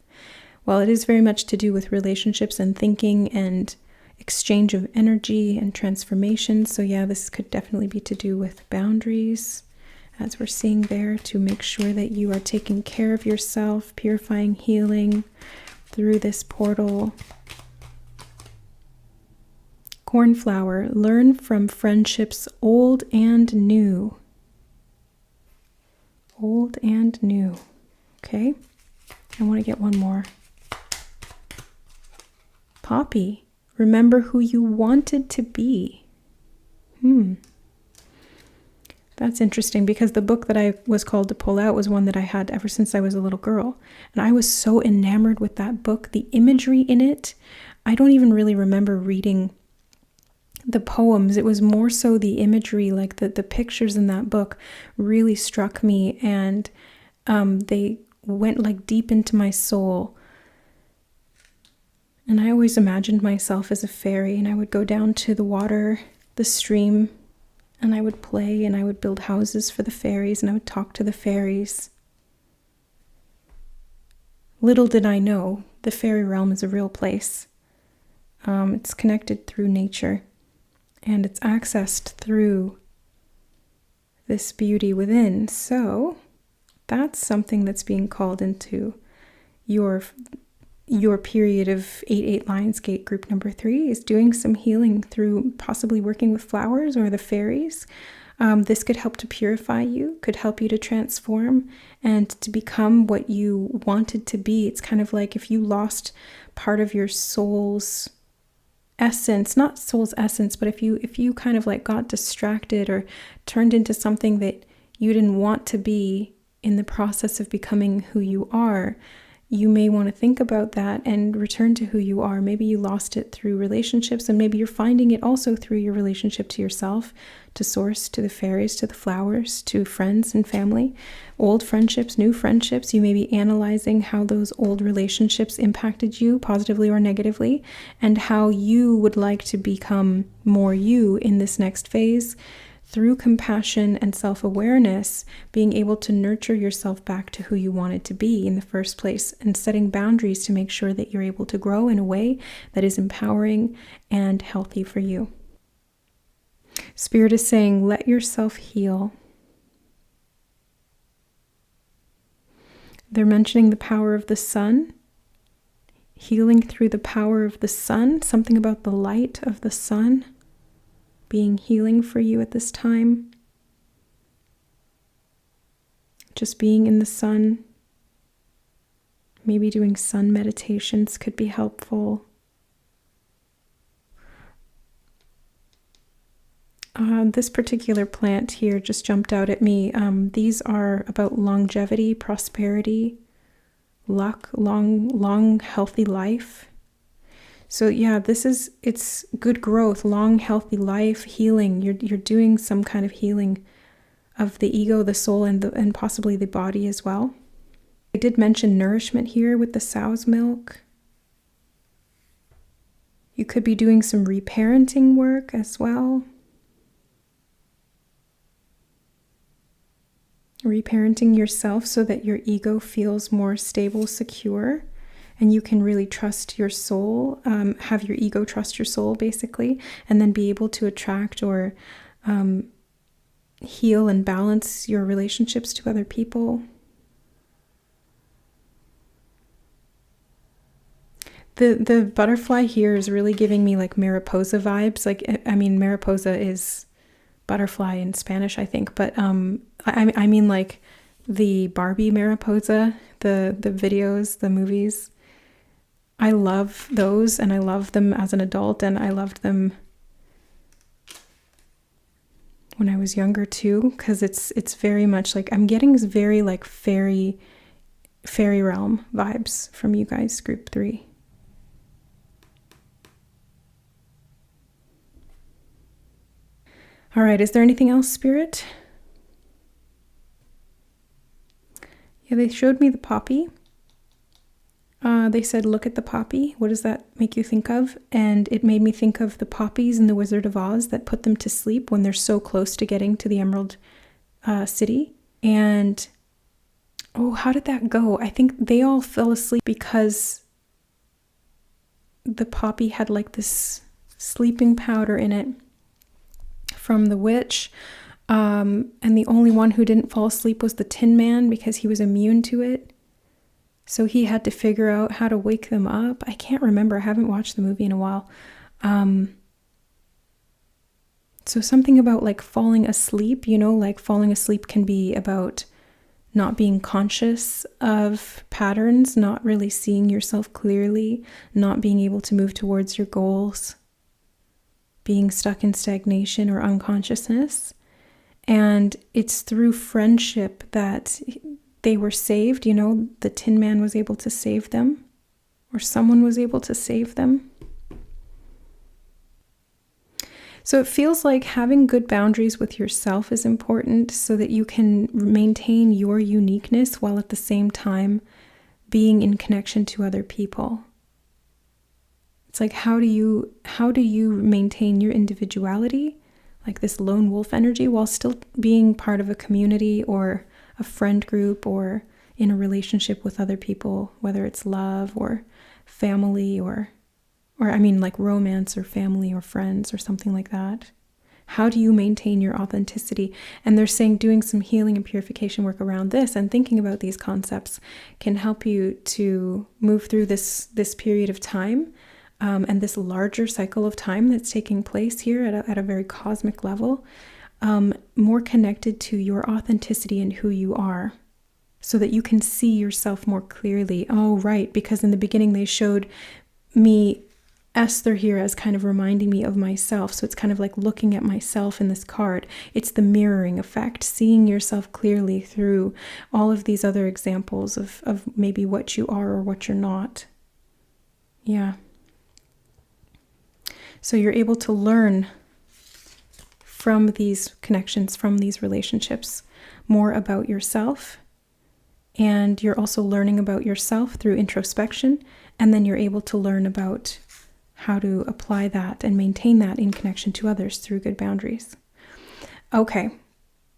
Well, it is very much to do with relationships and thinking and exchange of energy and transformation. So yeah, this could definitely be to do with boundaries, as we're seeing there, to make sure that you are taking care of yourself, purifying, healing through this portal. Cornflower, learn from friendships old and new. Old and new. Okay, I want to get one more. Poppy, remember who you wanted to be. That's interesting, because the book that I was called to pull out was one that I had ever since I was a little girl. And I was so enamored with that book. The imagery in it, I don't even really remember reading the poems. It was more so the imagery, like the pictures in that book really struck me, and they went like deep into my soul. And I always imagined myself as a fairy, and I would go down to the water, the stream, and I would play, and I would build houses for the fairies, and I would talk to the fairies. Little did I know, the fairy realm is a real place. It's connected through nature. And it's accessed through this beauty within. So that's something that's being called into your period of 8-8 Lionsgate group number 3, is doing some healing through possibly working with flowers or the fairies. This could help to purify you, could help you to transform and to become what you wanted to be. It's kind of like if you lost part of your soul's essence, not soul's essence, but if you kind of like got distracted or turned into something that you didn't want to be in the process of becoming who you are, you may want to think about that and return to who you are. Maybe you lost it through relationships, and maybe you're finding it also through your relationship to yourself, to source, to the fairies, to the flowers, to friends and family, old friendships, new friendships. You may be analyzing how those old relationships impacted you positively or negatively, and how you would like to become more you in this next phase. Through compassion and self-awareness, being able to nurture yourself back to who you wanted to be in the first place, and setting boundaries to make sure that you're able to grow in a way that is empowering and healthy for you. Spirit is saying, let yourself heal. They're mentioning the power of the sun, healing through the power of the sun, something about the light of the sun being healing for you at this time. Just being in the sun, maybe doing sun meditations could be helpful. This particular plant here just jumped out at me. These are about longevity, prosperity, luck, long, healthy life. So yeah, it's good growth, long, healthy life, healing. You're doing some kind of healing of the ego, the soul, and possibly the body as well. I did mention nourishment here with the sow's milk. You could be doing some reparenting work as well. Reparenting yourself so that your ego feels more stable, secure, and you can really trust your soul, have your ego trust your soul basically, and then be able to attract or heal and balance your relationships to other people. The butterfly here is really giving me like mariposa vibes. Like, I mean, mariposa is butterfly in Spanish, I think, but I mean like the Barbie mariposa, the videos, the movies. I love those, and I love them as an adult, and I loved them when I was younger too, because it's very much like I'm getting very like fairy realm vibes from you guys, group 3. All right, is there anything else, Spirit? Yeah, they showed me the poppy. They said, look at the poppy. What does that make you think of? And it made me think of the poppies in the Wizard of Oz that put them to sleep when they're so close to getting to the Emerald City. And, oh, how did that go? I think they all fell asleep because the poppy had like this sleeping powder in it from the witch, and the only one who didn't fall asleep was the Tin Man because he was immune to it. So he had to figure out how to wake them up. I can't remember. I haven't watched the movie in a while. So something about like falling asleep, like falling asleep can be about not being conscious of patterns, not really seeing yourself clearly, not being able to move towards your goals, being stuck in stagnation or unconsciousness. And it's through friendship that they were saved. The Tin Man was able to save them, or someone was able to save them. So it feels like having good boundaries with yourself is important so that you can maintain your uniqueness while at the same time being in connection to other people. It's like, how do you maintain your individuality, like this lone wolf energy, while still being part of a community or a friend group or in a relationship with other people, whether it's love or family or I mean like romance or family or friends or something like that. How do you maintain your authenticity? And they're saying doing some healing and purification work around this and thinking about these concepts can help you to move through this period of time. And this larger cycle of time that's taking place here at a very cosmic level, more connected to your authenticity and who you are, so that you can see yourself more clearly. Oh, right, because in the beginning they showed me Esther here as kind of reminding me of myself. So it's kind of like looking at myself in this card. It's the mirroring effect, seeing yourself clearly through all of these other examples of maybe what you are or what you're not. Yeah. So you're able to learn from these connections, from these relationships, more about yourself. And you're also learning about yourself through introspection. And then you're able to learn about how to apply that and maintain that in connection to others through good boundaries. Okay,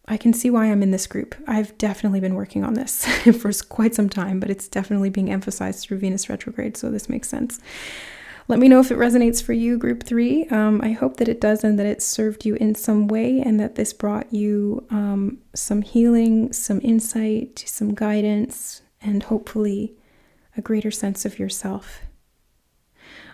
I can see why I'm in this group. I've definitely been working on this for quite some time, but it's definitely being emphasized through Venus retrograde, so this makes sense. Let me know if it resonates for you, group 3. I hope that it does and that it served you in some way and that this brought you some healing, some insight, some guidance, and hopefully a greater sense of yourself.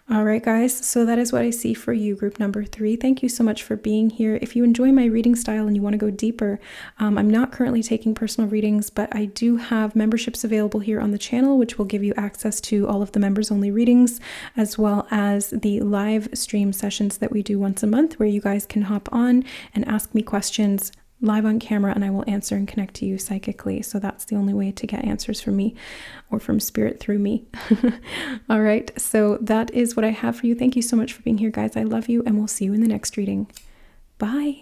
All right, guys, so that is what I see for you, group number 3. Thank you so much for being here. If you enjoy my reading style and you want to go deeper, I'm not currently taking personal readings, but I do have memberships available here on the channel, which will give you access to all of the members-only readings, as well as the live stream sessions that we do once a month, where you guys can hop on and ask me questions live on camera, and I will answer and connect to you psychically. So that's the only way to get answers from me, or from spirit through me. All right, so that is what I have for you. Thank you so much for being here, guys. I love you, and we'll see you in the next reading. Bye.